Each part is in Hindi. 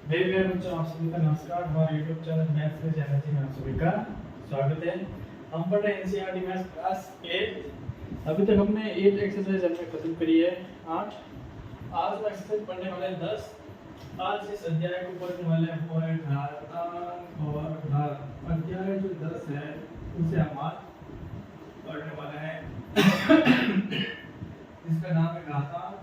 मेरे प्यारे बच्चों, आप सभी का नमस्कार। हमारे YouTube चैनल मैथ्स के चैनल में आप सभी का स्वागत है। हम पढ़ रहे हैं एनसीईआरटी मैथ्स क्लास 8। अभी तक हमने 8 एक्सरसाइज हमने खत्म करी है। 8 आज हम एक्सरसाइज पढ़ने वाले हैं 10। आज इस अध्याय को पढ़ने वाले हैं वो है घातांक और घात। अध्याय जो 10 है उसे हम आज पढ़ने वाले हैं। इसका नाम है घातांक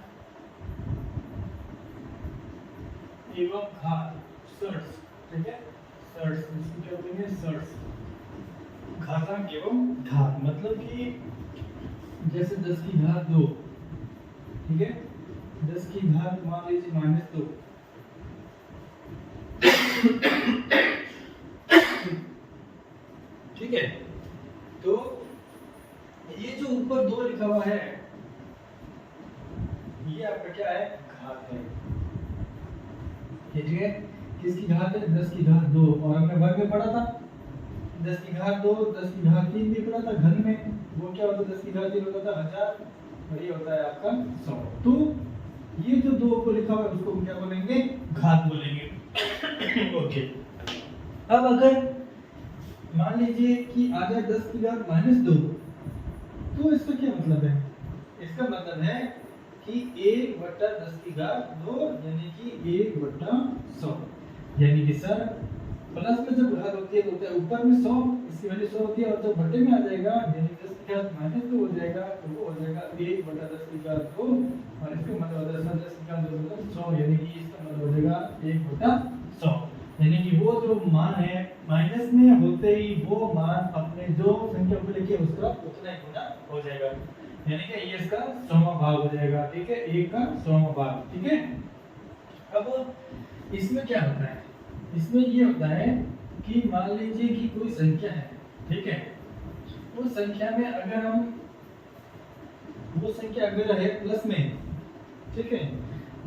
एवं घात, सर्ट्स। ठीक है, सर्ट्स इसको क्या बोलेंगे? सर्ट्स। घातांक एवं घात मतलब कि जैसे 10 की घात 2, ठीक है, 10 की घात मान लीजिए -2। ठीक है, तो ये जो ऊपर 2 लिखा हुआ है ये आपका क्या है? घात है। ठीक है, किसकी घात है? 10 की घात 2। और हमने वर्ग में पढ़ा था 10 की घात 2, 10 की घात 3 भी पढ़ा था घन में। वो क्या होता है? 10 की घात 3 होता था 1000 और ये होता है आपका 100। तो ये जो 2 को लिखा हुआ है उसको हम क्या बोलेंगे? घात बोलेंगे। ओके, अब अगर मान लीजिए कि आ जाए 10 की घात -2, तो इसका क्या मतलब है? इसका मतलब है कि 1/10 की घात 2 यानी कि 1/100। यानी कि सर प्लस में जब घात होती है तो होता है ऊपर में 100, इसकी वैल्यू 100 होती है, और जब बटे में आ जाएगा यानी 10 की घात -2 हो जाएगा तो वो हो जाएगा 1/10 की घात 2। और इसका मतलब होता है 10 की घात 2 मतलब 100, यानी कि इसका मतलब हो जाएगा 1/100। यानी कि वो जो मान है माइनस में होते ही वो मान अपने जो संख्या को लेके उसका उतना ही गुना हो जाएगा, यानी कि ये इसका 100वां भाग हो जाएगा। ठीक है, 1 का 100वां भाग। ठीक है, अब इसमें क्या होता है? इसमें ये होता है कि मान लीजिए कि कोई संख्या है, ठीक है, उस संख्या में अगर हम वो संख्या अगर है प्लस में, ठीक है,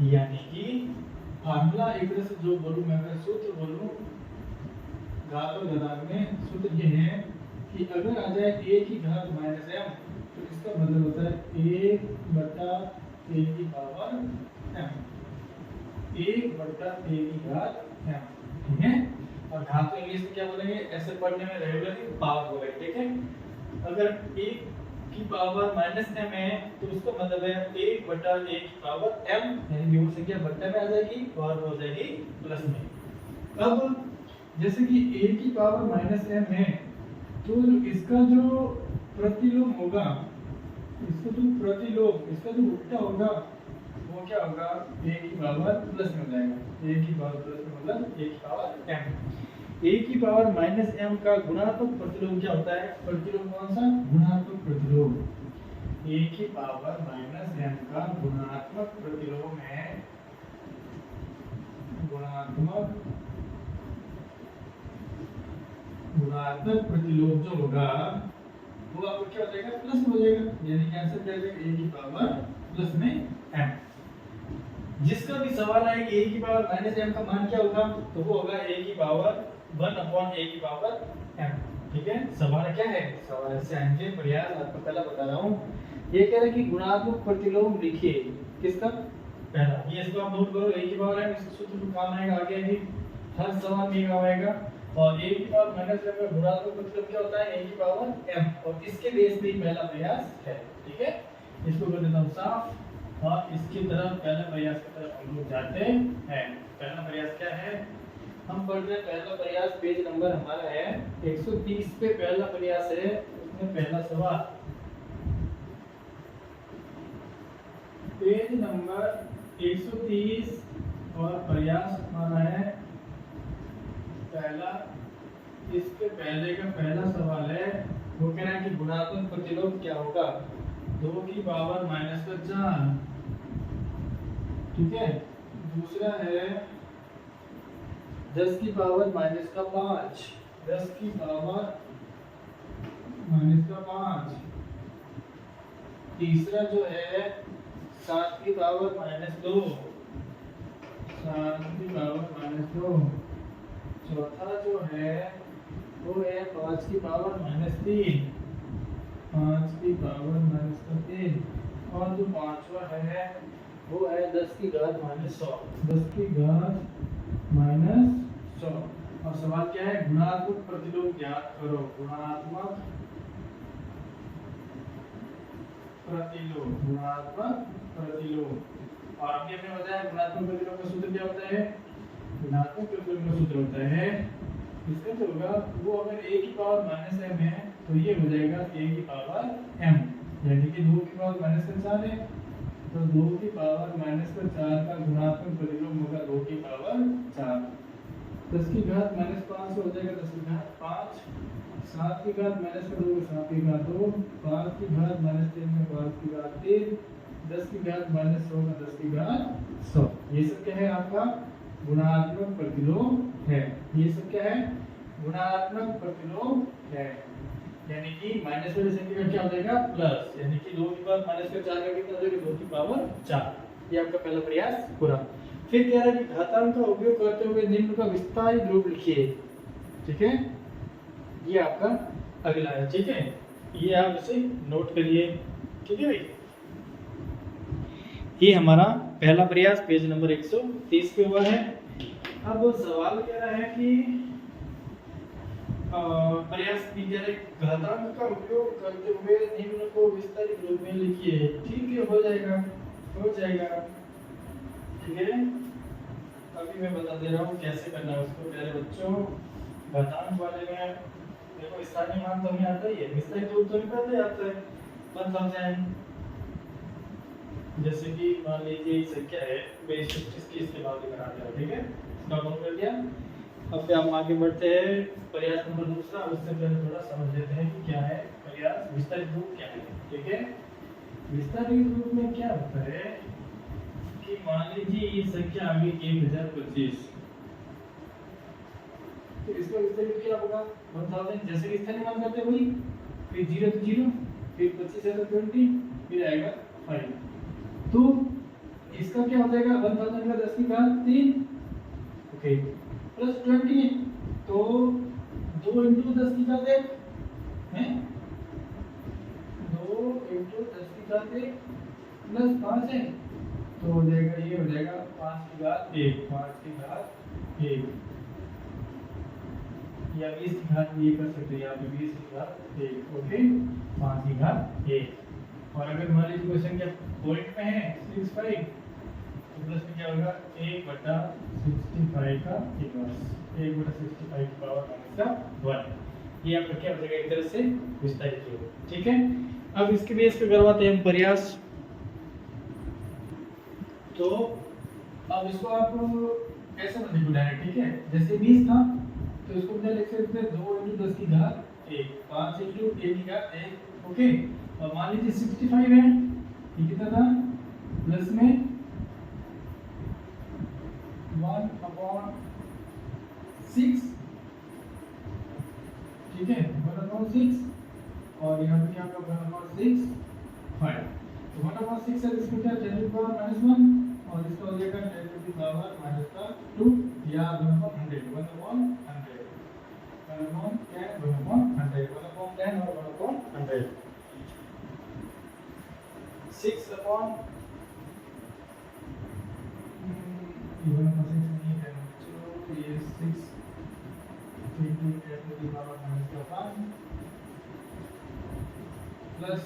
यानी कि फार्मूला एक तरह से जो बोलूं मैं, अगर सूत्र बोलूं घात और घातांक में, सूत्र ये है कि अगर आ जाए a की घात -m तो इसका मतलब होता है 1/a की पावर m, 1/a की घात m। ठीक है, और घात को इंग्लिश में क्या बोलेंगे? ऐसे पढ़ने में रेगुलरली पावर बोलेंगे। ठीक है, अगर 1 की पावर -m है तो उसका मतलब है 1/a की पावर m, यानी कि वो संख्या बट्टे में आ जाएगी और वो हो जाएगी प्लस में। अब जैसे कि a की पावर -m है तो इसका जो प्रतिलोम होगा, इसका जो प्रतिलोम, इसका जो उल्टा होगा वो क्या होगा? a की पावर प्लस में हो जाएगा। a की पावर प्लस में मतलब a की पावर m। a की पावर -m का गुणात्मक प्रतिलोम क्या होता है? प्रतिलोम कौन सा? गुणात्मक प्रतिलोम। a की पावर -m का गुणात्मक प्रतिलोम है गुणात्मक प्रतिलोम जो होगा वो आपको क्या हो जाएगा? प्लस में हो जाएगा, यानी कि आंसर क्या हो जाएगा? a की पावर प्लस में m। जिसका भी सवाल है कि a की पावर -m का मान क्या होगा, तो वो होगा a की पावर 1/a की पावर m। ठीक है, सवाल क्या है? सवाल से आएंगे प्रयास आपको पहला बता रहा हूं। ये कह रहा है कि गुणात्मक प्रतिलोम लिखिए। किसका? पहला। ये इसको आप नोट करो, a की पावर m, इसका सूत्र तो काम आएगा आगे भी, हर सवाल में काम आएगा। और a की पावर -m का गुणात्मक प्रतिलोम क्या होता है? a की पावर m, और इसके बेस पे ही पहला प्रयास है। ठीक है, इसको कर देता हूं साफ और इसकी तरफ पहला प्रयास की तरफ हम लोग जाते हैं। पहला प्रयास क्या है? हम पढ़ रहे हैं पहला प्रयास, पेज नंबर हमारा है 130 पे पहला प्रयास है। उसमें पहला सवाल पेज नंबर 130 और प्रयास हमारा है पहला। इसके पहले का पहला सवाल है, वो कह रहा है कि गुणात्मक प्रतिलोम क्या होगा? 2 की पावर -4। ठीक है, दूसरा है 10 की पावर -5, 10 की पावर -5। तीसरा जो है 7 की पावर -2, 7 की पावर -2। चौथा जो है वो है 5 की पावर -3, 5 की पावर -3। और जो पांचवा है वो है 10 की घात -100, 10 की घात -100। और सवाल क्या है, गुणात्मक प्रतिलोम ज्ञात करो। गुणात्मक प्रतिलोम, गुणात्मक प्रतिलोम। और अभी हमने बताया गुणात्मक प्रतिलोम का सूत्र क्या होता है। गुणात्मक प्रतिलोम का सूत्र होता है, इसका जो होगा वो अगर a की पावर -m है तो ये हो जाएगा a की पावर m, यानी कि 2 की पावर -4 है तो 2 की पावर -4 का गुणात्मक प्रतिलोम होगा 2 की पावर 4। 10 की घात -5 से हो जाएगा 10 की घात 5, 7 की घात -2 7 की घात 2, 5 की घात -3 में 5 की घात 3, 10 की घात -100 में 10 की घात 100। ये सब क्या है आपका गुणात्मक प्रतिलोम है। ये सब क्या है गुणात्मक प्रतिलोम है, यानी कि माइनस वाली संख्या का क्या हो जाएगा प्लस, यानी कि 2 की पावर -4 का कितना हो जाएगा 2 की पावर 4। ये आपका पहला प्रयास पूरा। फिर कह रहा है कि घातांक का उपयोग करते हुए निम्न का विस्तारित रूप लिखिए। ठीक है, ये आपका अगला है। ठीक है, ये आप इसे नोट करिए। ठीक है भाई, ये हमारा पहला प्रयास पेज नंबर 130 पे हुआ है। अब सवाल कह रहा है कि प्रयास कीजिए घातांक का उपयोग करते हुए निम्न को विस्तारित रूप में लिखिए। ठीक है, हो जाएगा हो जाएगा। ठीक है, अभी मैं बता दे रहा हूँ कैसे करना है उसको। पहले बच्चों घातांक वाले में देखो स्थानीय मान तो हमें आता ही है, विस्तारित रूप तो हमें पहले आता है 1000। जैसे कि मान लीजिए संख्या है बेस 25 की, इसके बाद करा दिया। ठीक है, इसका नोट कर दिया। अब हम आगे बढ़ते हैं प्रयास नंबर दूसरा। उससे पहले थोड़ा समझ लेते हैं कि क्या है प्रयास विस्तारित रूप क्या है। ठीक है, विस्तारित रूप में क्या होता है कि मान लीजिए ये संख्या आ गई 1025, तो इसका विस्तारित क्या होगा 1000। जैसे कि स्थानीय मान करते हुई, फिर 0 तो 0, फिर 25 है तो 20, फिर आएगा 5। तो इसका क्या हो जाएगा 1000 का 10 की घात 3 ओके प्लस 20, तो 2 इंटू 10 की घात 1 है, 2 इंटू 10 की घात 1 प्लस 5 है, तो हो जाएगा ये हो जाएगा 5 की घात 1, 5 की घात 1, या 20 की घात ये कर सकते हैं, यहाँ पे 20 की घात 1 ओके 5 की घात 1। और अगर मान लीजिए कोई संख्या पॉइंट में है 65, तो प्लस में क्या होगा 1/65 का इनवर्स, 1/65 की पावर -1। ये आपका क्या हो जाएगा एक तरह से विस्तारित रूप। ठीक है, अब इसके बेस पे करवाते हैं हम प्रयास। तो अब इसको आप ऐसे मत लिखो डायरेक्ट। ठीक है, जैसे 20 था तो इसको क्या लिख सकते हैं 2 इंटू 10 की घात 1, 5 इंटू 1 की घात 1 ओके। और मान लीजिए 65 है, ये कितना था प्लस में 1/6। ठीक है 1/6, और यहाँ पे क्या होगा 1/6 5, तो 1/6 है, इसमें क्या 10 टू पावर -1 और इसका हो जाएगा 10 टू पावर -2 या 1/100 6 अपॉन even for 6 नहीं है तो ये 6 into 10 to the power -1 plus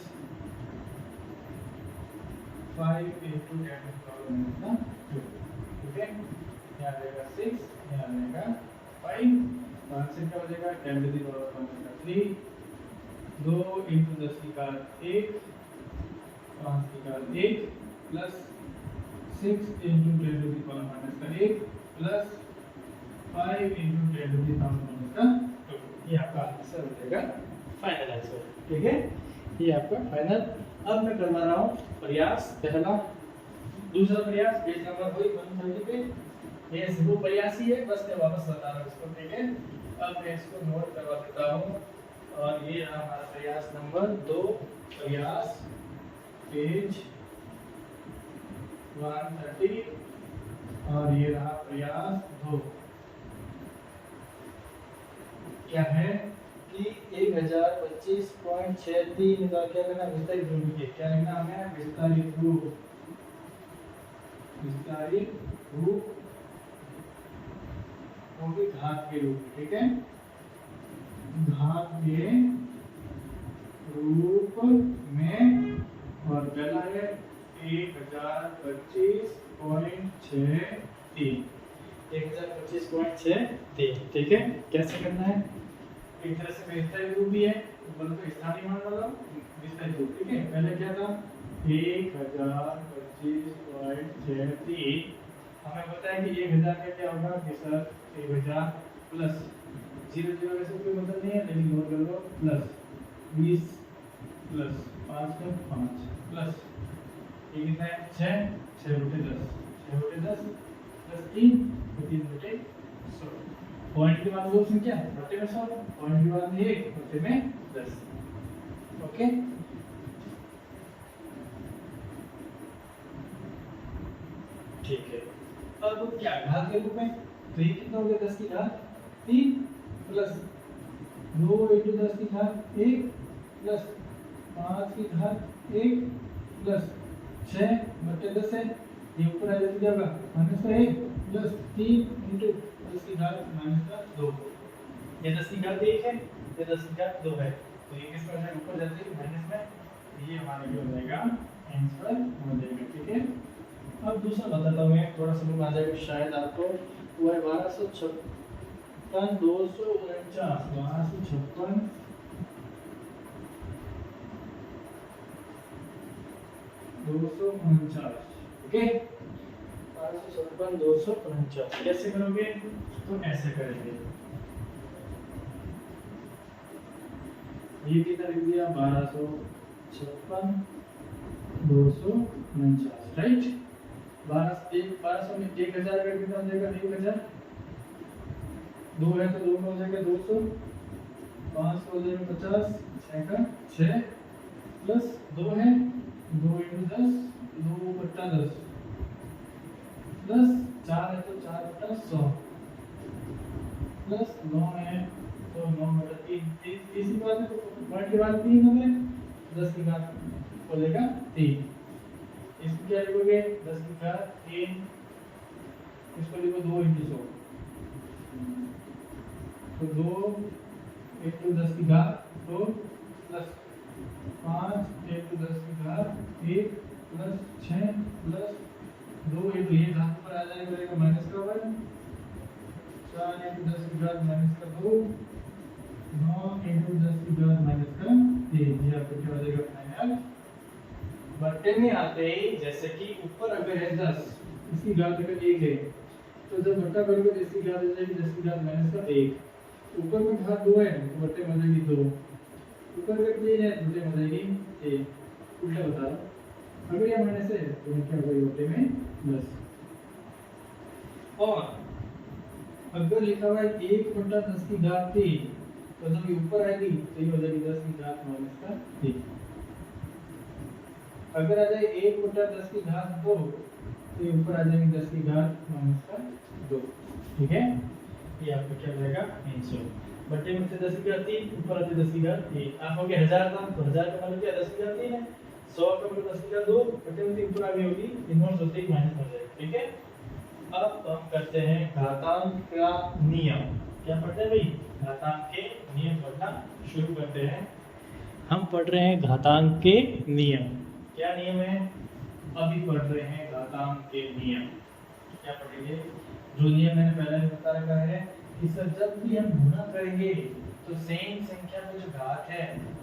5 into 10 to the power -2। ठीक है, यहाँ रहेगा 6, यहाँ रहेगा 5, 5 से क्या हो जाएगा 10 to the power -3, 2 into 10 की घात 1, 5 की घात 1 plus 6 into 10 to the power -1 plus 5 into 10 to the power -2। ये आपका आंसर हो जाएगा फाइनल आंसर। ठीक है, ये आपका फाइनल। अब मैं करवा रहा हूँ प्रयास पहला। दूसरा प्रयास पेज नंबर वही 130 पे। ये सिर्फ प्रयास ही है, बस मैं वापस बता रहा हूँ इसको। ठीक है, अब मैं इसको नोट करवा देता हूँ। और ये रहा हमारा प्रयास नंबर 2, प्रयास पेज 130, और ये रहा प्रयास 2। क्या है कि 1025.63 का क्या करना विस्तारित रूप के क्या लिखना हमें विस्तारित रूप होगी घात के रूप में, ठीक है, घात के रूप में, और पहला है 1025.63, 1025.63, ठीक है। कैसे करना है, एक तरह से विस्तारित रूप भी है, बोलो तो स्थानीय मान वाला विस्तारित रूप, ठीक है। पहले क्या था 1025.63, हमें पता है कि 1000 का क्या होगा कि सर 1000 प्लस 0 0 वैसे कोई मतलब नहीं है, लेकिन नोट कर लो, प्लस 20 प्लस 5 का 5 प्लस ये कितना है 6 6 बटे 10 6 बटे 10 प्लस 3 तो 3 बटे 100, पॉइंट के बाद वो संख्या बटे में 100, पॉइंट के बाद 1 बटे में 10, ओके। ठीक है, अब क्या घात के रूप में, तो ये कितना हो गया 10 की घात 3 प्लस 2 into 10 की घात 1 प्लस 5 की घात 1 प्लस 6 बटे 10 है, ये ऊपर आ जाएगा क्या होगा माइनस का 1 प्लस 3 into 10 की घात माइनस का 2, ये 10 की घात 1 है, ये 10 की घात 2 है, तो ये किस पर है ऊपर जाते हैं माइनस में, ये हमारा क्या हो जाएगा आंसर हो जाएगा, ठीक है। अब दूसरा बताता हूँ मैं, थोड़ा समझ में आ जाएगा शायद आपको, वो है 1256 1256 249, ओके 1256 249, कैसे करोगे, तो ऐसे करेंगे, ये कितना लिख दिया 1256 249, राइट। 1200 में 1000 का कितना हो जाएगा 1000, 2 है तो 2 में हो जाएगा 200, 5 हो जाएगा 50, 6 का 6 प्लस 2 है 2 into 10 2 बटा 10 प्लस 4 है तो 4 बटा 100 प्लस 9 है तो 9 बटा 3, इसी बात है तो पॉइंट के बाद 3 हो गए, 10 की घात हो जाएगा 3, इसको क्या लिखोगे 10 की घात 3, इसको लिखो 2 into 100, तो 2 into 10 की घात 2 प्लस 5 into 10 की घात 1 प्लस 6 प्लस 2 into ये घात पर आ जाएगा माइनस का 1, 4 into 10 की घात माइनस का 2, 9 into 10 की घात माइनस का 3, ये आपको क्या हो जाएगा फाइनल बट्टे में आते ही, जैसे कि ऊपर अगर है 10 इसकी घात अगर 1 है तो जब बट्टा करोगे तो इसकी घात हो जाएगी 10 की घात माइनस का 1, ऊपर में घात 2 है तो बट्टे में हो जाएगी 2, ऊपर में 3 है तो बट्टे में हो जाएगी 1, उल्टा बता रहा हूं, अगर ये माइनस है तो क्या होगा बट्टे में प्लस, और अगर लिखा हुआ है 1 बटा 10 की घात 3 तो जब ये ऊपर आएगी तो ये हो जाएगी 10 की घात माइनस का 3, अगर आ जाए 1 बटा 10 की घात 2 तो ये ऊपर आ जाएगी 10 की घात माइनस का 2, ठीक है। ये आपका क्या रहेगा आंसर, बट्टे में से 10 की घात 3 ऊपर आते 10 की घात 1, आप हो गया 1000 था तो 1000 का मतलब क्या 10 की घात 3 है, 100 का मतलब 10 की घात 2 बट्टे में 3 ऊपर आ गई होगी, इनवर्स होते ही माइनस हो जाएगा, ठीक है। अब हम करते हैं घातांक का नियम, क्या पढ़ते हैं भाई घातांक के नियम पढ़ना शुरू करते हैं, हम पढ़ रहे हैं घातांक के नियम, क्या नियम है, अभी पढ़ रहे हैं घातांक के नियम, क्या पढ़ेंगे, जो नियम मैंने पहले ही बता रखा है कि सर जब भी हम गुणा करेंगे तो सेम संख्या में जो घात है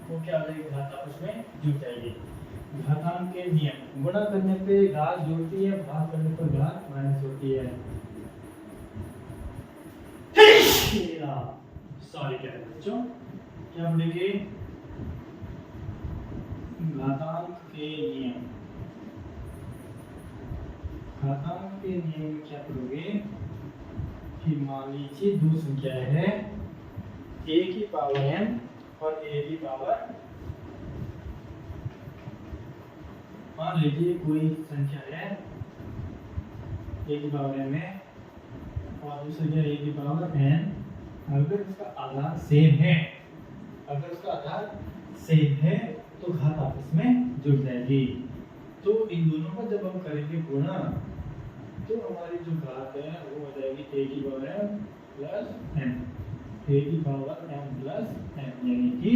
वो क्या हो जाएगी घात आपस में जुड़ जाएगी, घातांक के नियम, गुणा करने पे घात जुड़ती है, भाग करने पर घात माइनस होती है, सॉरी क्या है बच्चों, क्या पढ़ेंगे घातांक के नियम, घातांक के नियम में क्या पढ़ोगे कि मान लीजिए दो संख्याएं हैं a की पावर m और a की पावर, मान लीजिए कोई संख्या है a की पावर m है और दूसरी है a की पावर n, अगर उसका आधार सेम है, अगर उसका आधार सेम है तो घात आपस में जुड़ जाएगी, तो इन दोनों का जब हम करेंगे गुणा तो हमारी जो घात है वो हो जाएगी a की power m plus n, a की पावर m प्लस n, यानी कि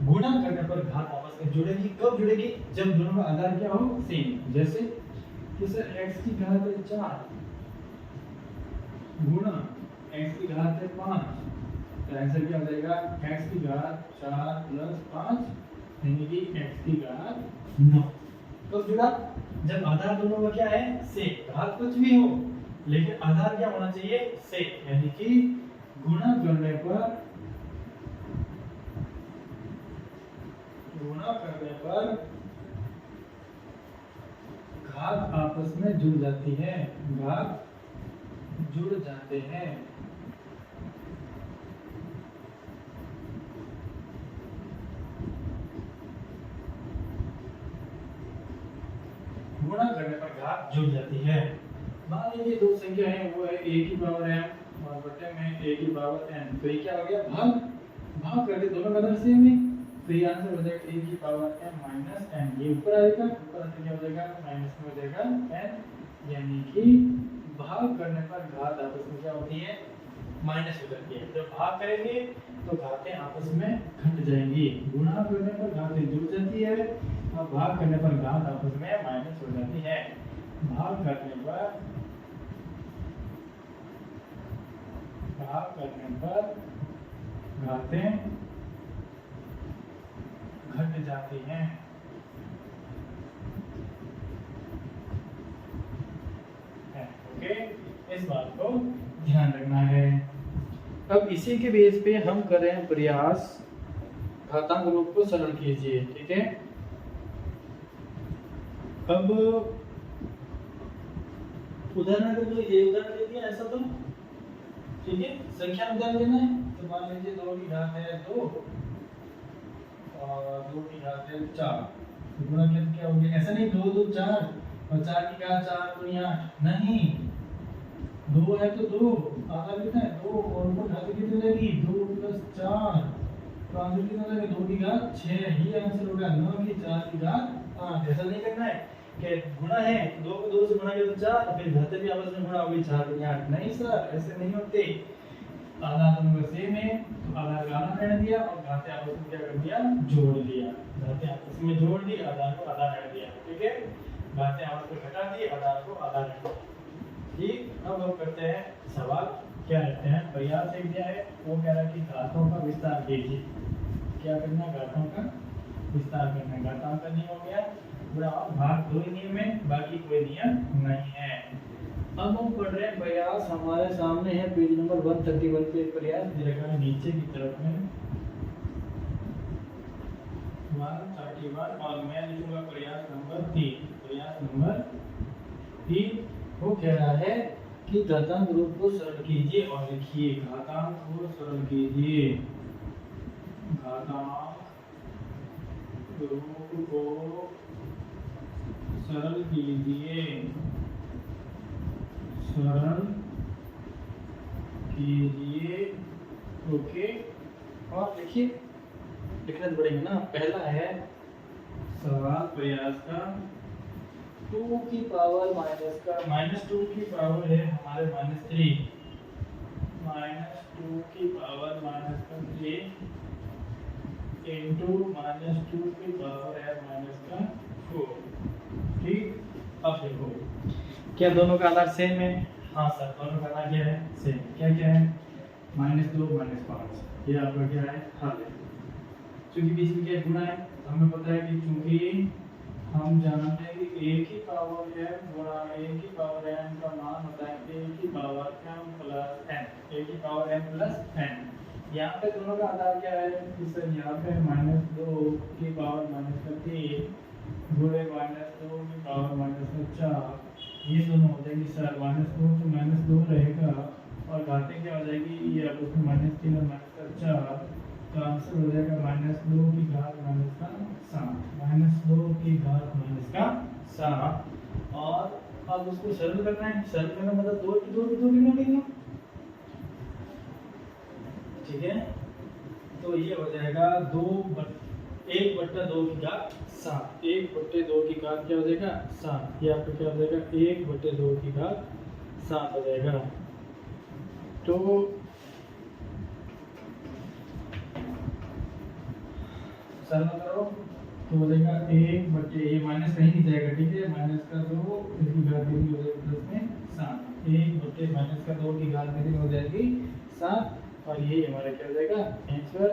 गुणा करने पर घात आपस में जुड़ेगी। कब जुड़ेगी? जब दोनों का आधार क्या हो? सेम। जैसे कि सर x की घात है 4 गुणा x की घात है 5, तो आंसर क्या हो जाएगा? x की घात 4 प्लस 5 यानी कि x की घात 9। कब जुड़ा? जब आधार दोनों का क्या है? सेम। घात कुछ भी हो लेकिन आधार क्या होना चाहिए? सेम, यानी कि गुणा करने पर घात आपस में जुड़ जाती है, घात जुड़ जाते हैं। गुणा करने पर घात जुड़ जाती है। मान लीजिए दो संख्या है, वो है a की पावर m और बटे में a की पावर n, तो ये क्या हो गया? भाग कर दे, दोनों का आधार सेम है, तो ये आंसर हो जाएगा a की पावर m माइनस n। ये ऊपर आएगा, ऊपर आते क्या हो जाएगा? माइनस में हो जाएगा n, यानी कि भाग करने पर घात आपस में क्या होती है? माइनस हो जाती है। जब भाग करेंगे तो घातें आपस में घट जाएंगी। गुणा करने पर घातें जुड़ जाती है और भाग करने पर घात आपस में माइनस हो जाती है। भाग करने पर घातें घट जाती हैं। ओके, इस बात को ध्यान रखना है। अब इसी के बेस पे हम कर रहे हैं प्रयास, घातांक रूप को सरल कीजिए। ठीक है, अब उदाहरण के लिए ये उदाहरण दे दिया ऐसा, तो ठीक है, संख्या उदाहरण देना है। तो मान लीजिए 2 की घात है 2 और 2 की घात है 4, तो गुणा क्या हो गया? ऐसा नहीं 2 2 4 और 4 की घात 4 2 8, नहीं, 2 है तो 2, आधा कितना है? 2 और ऊपर घात कितनी लगेगी? 2 प्लस 4, तो आंसर कितना लगेगा? 2 की घात 6, ही आंसर होगा। 9 की 4 की घात 8। ऐसा नहीं करना है कि गुणा है 2 को 2 से गुणा किया तो 4, फिर घातें भी आपस में गुणा होगी 4 दूनी 8। नहीं सर, ऐसे नहीं होते। आधार दोनों का सेम है तो आधार का आधार रहने दिया और घातें आपस में क्या कर दिया? जोड़ दिया। घातें आपस में जोड़ दी, आधार को आधार रहने दिया। ठीक है, घातें आपस में घटा दी, आधार को आधार रहने दिया। ठीक, अब हम करते हैं सवाल। क्या रहते हैं? प्रयास एक दिया है, वो कह रहा है कि घातों का विस्तार कीजिए। क्या करना है? घातों का विस्तार करना है। घातांक का नियम हो गया पूरा, भाग 2 ही नियम है, बाकी कोई नियम नहीं है। अब हम पढ़ रहे हैं प्रयास, हमारे सामने है पेज नंबर 131 पे प्रयास दे रखा है नीचे की तरफ में 131, और मैं लिखूंगा प्रयास नंबर 3। प्रयास नंबर 3 वो कह रहा है कि घातांक रूप को सरल कीजिए, और लिखिए घातांक को सरल कीजिए। घातांक रूप को सरल कीजिए, सरल कीजिए। ओके, और देखिए लिखना तो पड़ेगा ना। पहला है सवाल प्रयास का 2 की पावर माइनस का -2 की पावर है हमारे -3, -2 की पावर -3 इंटू -2 की पावर है -4। ठीक, अब देखो क्या दोनों का आधार सेम है? हाँ सर, दोनों का आधार क्या है? सेम। क्या क्या है? -2 -5, ये आपका क्या है? हल है। क्योंकि बीच में क्या गुणा है, तो हमें पता है कि चूंकि हम जानते हैं कि a की पावर m गुणा a की पावर n का मान होता है a की power m plus n, a की पावर m प्लस n। यहाँ पे दोनों का आधार क्या है? कि सर यहाँ पे -2 की पावर -3 गुणे -2 की पावर -4, ये दोनों हो जाएंगे सर। -2 तो -2 रहेगा और घातें क्या हो जाएगी? ये आपस में -3 और -4, तो आंसर हो जाएगा -2 की घात -7, -2 की घात -7। और अब उसको सरल करना है। सरल करना मतलब 2 की 2 की 2 गिनो गिनो, ठीक है, तो ये हो जाएगा 1/2 की घात 7। 1/2 की घात क्या हो जाएगा? 7। ये आपका क्या हो जाएगा? 1/2 की घात 7 हो जाएगा। तो सरल करो तो हो जाएगा 1 बटे, ये माइनस कहीं नहीं जाएगा, ठीक है, माइनस का 2 इसकी घात 3 हो जाएगी प्लस में 7, 1 बटे माइनस का 2 की घात 3 हो जाएगी 7, और ये हमारा क्या हो जाएगा आंसर।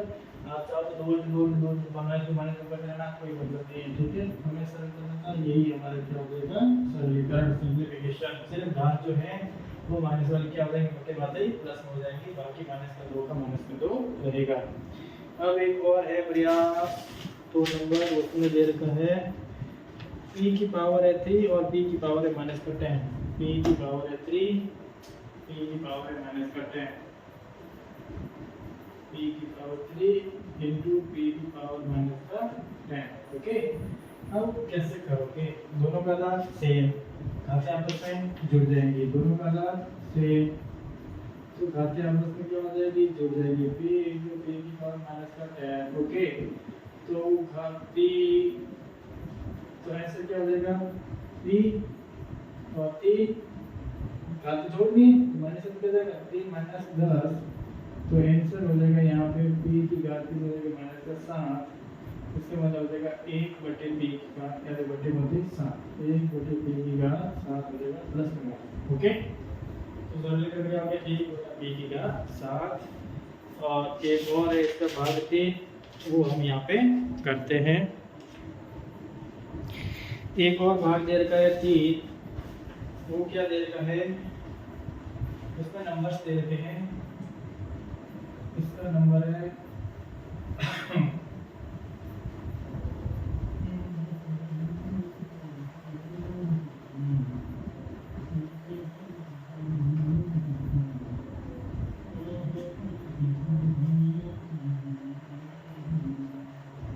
आप चाहो तो दो माइनस कर लेना, कोई मतलब नहीं है, ठीक है, हमें सरल करना था, यही हमारा क्या हो जाएगा सरलीकरण, सिंप्लीफिकेशन। सिर्फ घात जो है वो माइनस वाली क्या हो जाएगी बटे बातें प्लस में हो जाएंगी, बाकी माइनस का 2 का माइनस का 2 रहेगा। अब एक और है प्रयास, तो नंबर उसमें दे रखा है p की पावर है 3 और p की पावर है माइनस का 10, p की पावर है 3, p की पावर है माइनस का 10, p की पावर 3 इंटू p की पावर माइनस का 10। ओके, अब कैसे करोगे, दोनों का आधार सेम, घातें आपस में जुड़ जाएंगी, दोनों का आधार सेम, तो घातें आपस में क्या हो जाएगी जुड़ जाएगी, p इंटू p की पावर माइनस का 10। ओके, तो घाती, तो ऐसे क्या हो जाएगा p और 3 घात जोड़नी है तो माइनस से क्या जाएगा 3 माइनस 10, तो आंसर हो जाएगा यहाँ पे p की घात हो जाएगी माइनस का 7, इसका मतलब हो जाएगा 1 बटे p की घात क्या है बटे 7, 1 बटे p की घात 7 हो जाएगा प्लस में। ओके, तो सरल करके आपके 1 बटा p की घात 7, और एक और है इसका भाग 3, वो हम यहाँ पे करते हैं। एक और भाग दे रखा है 3, वो क्या दे रखा है, उसका नंबर्स दे रखे हैं, इसका नंबर है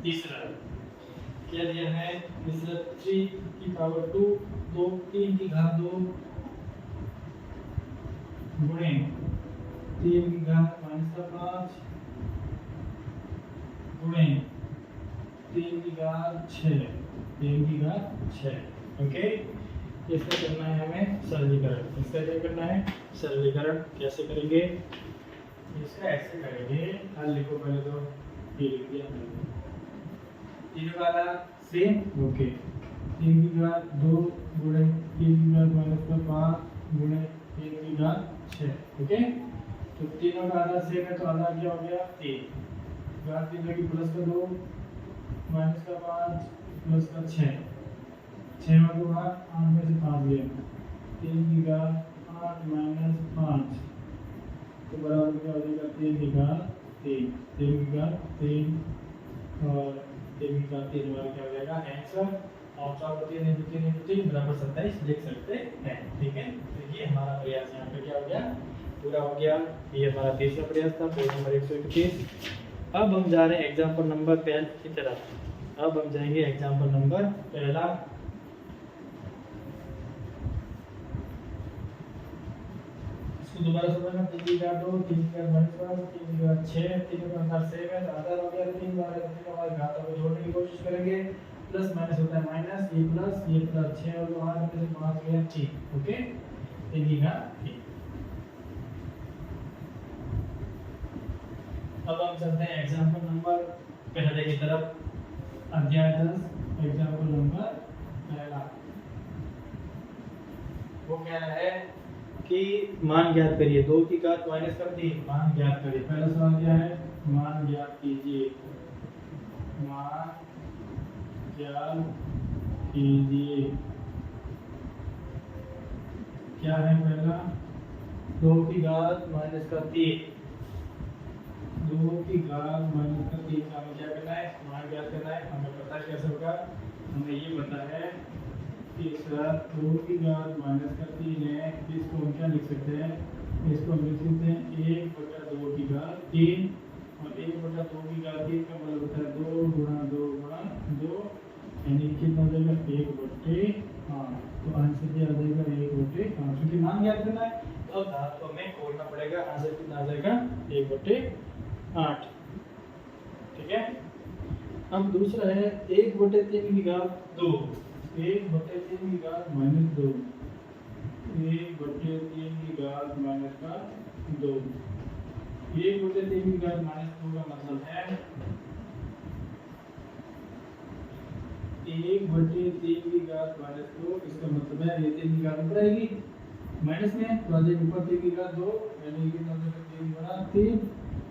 तीसरा क्या दिया है, तीसरा 3 की पावर 2, 3 की घात 2 गुणे 3 की घात माइनस का 5 गुणे 3 की घात 6, 3 की घात 6। ओके, इसका करना है हमें सरलीकरण, इसका क्या करना है सरलीकरण, कैसे करेंगे, इसका ऐसे करेंगे, हल लिखो पहले तो ये लिख दिया, तीनों वाला सेम। ओके, 3 की घात 2 गुणे 3 की घात माइनस का 5 गुणे 3 की घात 6। ओके, तो तीनों का आधा सेम है, तो आधा क्या हो गया 3, घात 3 की प्लस का 2 माइनस का 5 प्लस का 6, 6 में 2 8 में से 5 गया, 3 की घात 8 माइनस 5 तो बराबर क्या हो जाएगा 3 की घात 3, 3 की घात 3 और 3 की घात 3 वाला क्या हो जाएगा आंसर, और 3 बराबर 27 लिख सकते हैं। ठीक है, तो ये हमारा प्रयास यहाँ पे क्या हो गया पूरा हो गया, ये हमारा तीसरा प्रयास था, पेज नंबर 131। अब हम जा रहे हैं एग्जाम्पल नंबर पहले की तरफ, अब हम जाएंगे एग्जाम्पल नंबर पहला। इसको दोबारा समझना, 3 की घात 2 3 की घात माइनस 5 3 की घात 6, तीनों का आधार सेम है, तो आधार हो गया 3 बार, तीनों बार घातों को जोड़ने की कोशिश करेंगे, प्लस माइनस होता है माइनस, ये प्लस 6 और 8 में से 5 गया 3। ओके, 3 की घात 3। अब हम चलते हैं एग्जाम्पल नंबर पहले की तरफ, अध्याय 10 एग्जाम्पल नंबर पहला। वो कह रहा है कि मान ज्ञात करिए, 2 की घात माइनस का 3, मान ज्ञात करिए। पहला सवाल क्या है, मान ज्ञात कीजिए, मान ज्ञात कीजिए। क्या है पहला, 2 की घात माइनस का 3, 2 की घात माइनस का 3 का हमें क्या करना है, मान ज्ञात करना है। हमें पता है कैसे होगा, हमें ये पता है कि इसका 2 की घात माइनस का 3 है, इसको हम क्या लिख सकते हैं, इसको हम लिख सकते हैं 1 बटा 2 की घात 3, और 1 बटा 2 की घात 3 का मतलब होता है 2 गुणा 2 गुणा 2, यानी कितना हो जाएगा 1 बटे 8। तो आंसर क्या आ जाएगा 1 बटे 8, क्योंकि मान ज्ञात करना है तो अब घात को हमें खोलना पड़ेगा, आंसर कितना आ जाएगा 1 बटे 8। ठीक है, अब दूसरा है 1 बटे 3 की घात 2, 1 बटे 3 की घात माइनस 2, 1 बटे 3 की घात माइनस का 2, 1 बटे 3 की घात माइनस 2 का मतलब है 1/3 की घात -2, इसका मतलब है ये 3 की घात ऊपर आएगी माइनस में, तो आ जाएगी ऊपर 3 की घात 2, यानी कि 3 गुणा 3,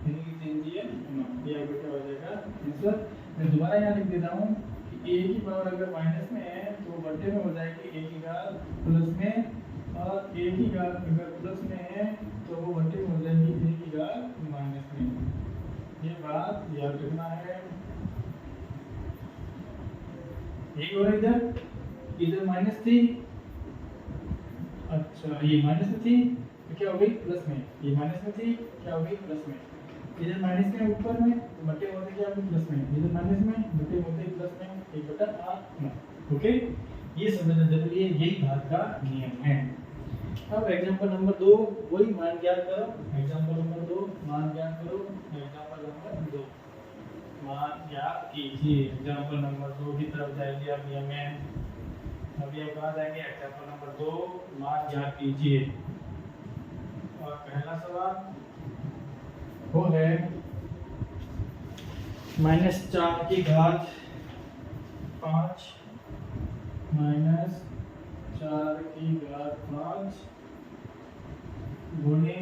यानी कि 3 दिए 9, ये आगे क्या हो जाएगा आंसर। मैं दोबारा यहाँ लिख देता हूँ कि a की पावर अगर माइनस में है तो बटे में हो जाएगी a की घात प्लस में, और a की घात अगर प्लस में है तो वो बटे में हो जाएगी a की घात माइनस में। ये बात याद रखना है। एक और इधर माइनस थी, अच्छा ये माइनस में थी तो क्या हो गई प्लस में, ये माइनस में थी क्या हो गई प्लस में, इधर माइनस में ऊपर में तो बटे होते क्या होगी प्लस में, इधर माइनस में बटे होते प्लस में, 1/8। ओके, ये समझना जरूरी है, यही भाग का नियम है। अब एग्जांपल नंबर 2 वही मान ज्ञात करो, एग्जांपल नंबर 2 मान ज्ञात करो, एग्जांपल नंबर 2 मान ज्ञात कीजिए। एग्जांपल नंबर 2 की तरफ जाएंगे अभी हमें, अभी हम कहाँ जाएंगे, एग्जांपल नंबर 2 मान ज्ञात कीजिए। और पहला सवाल वो है -4 की घात 5 -4 की घात 5 गुणे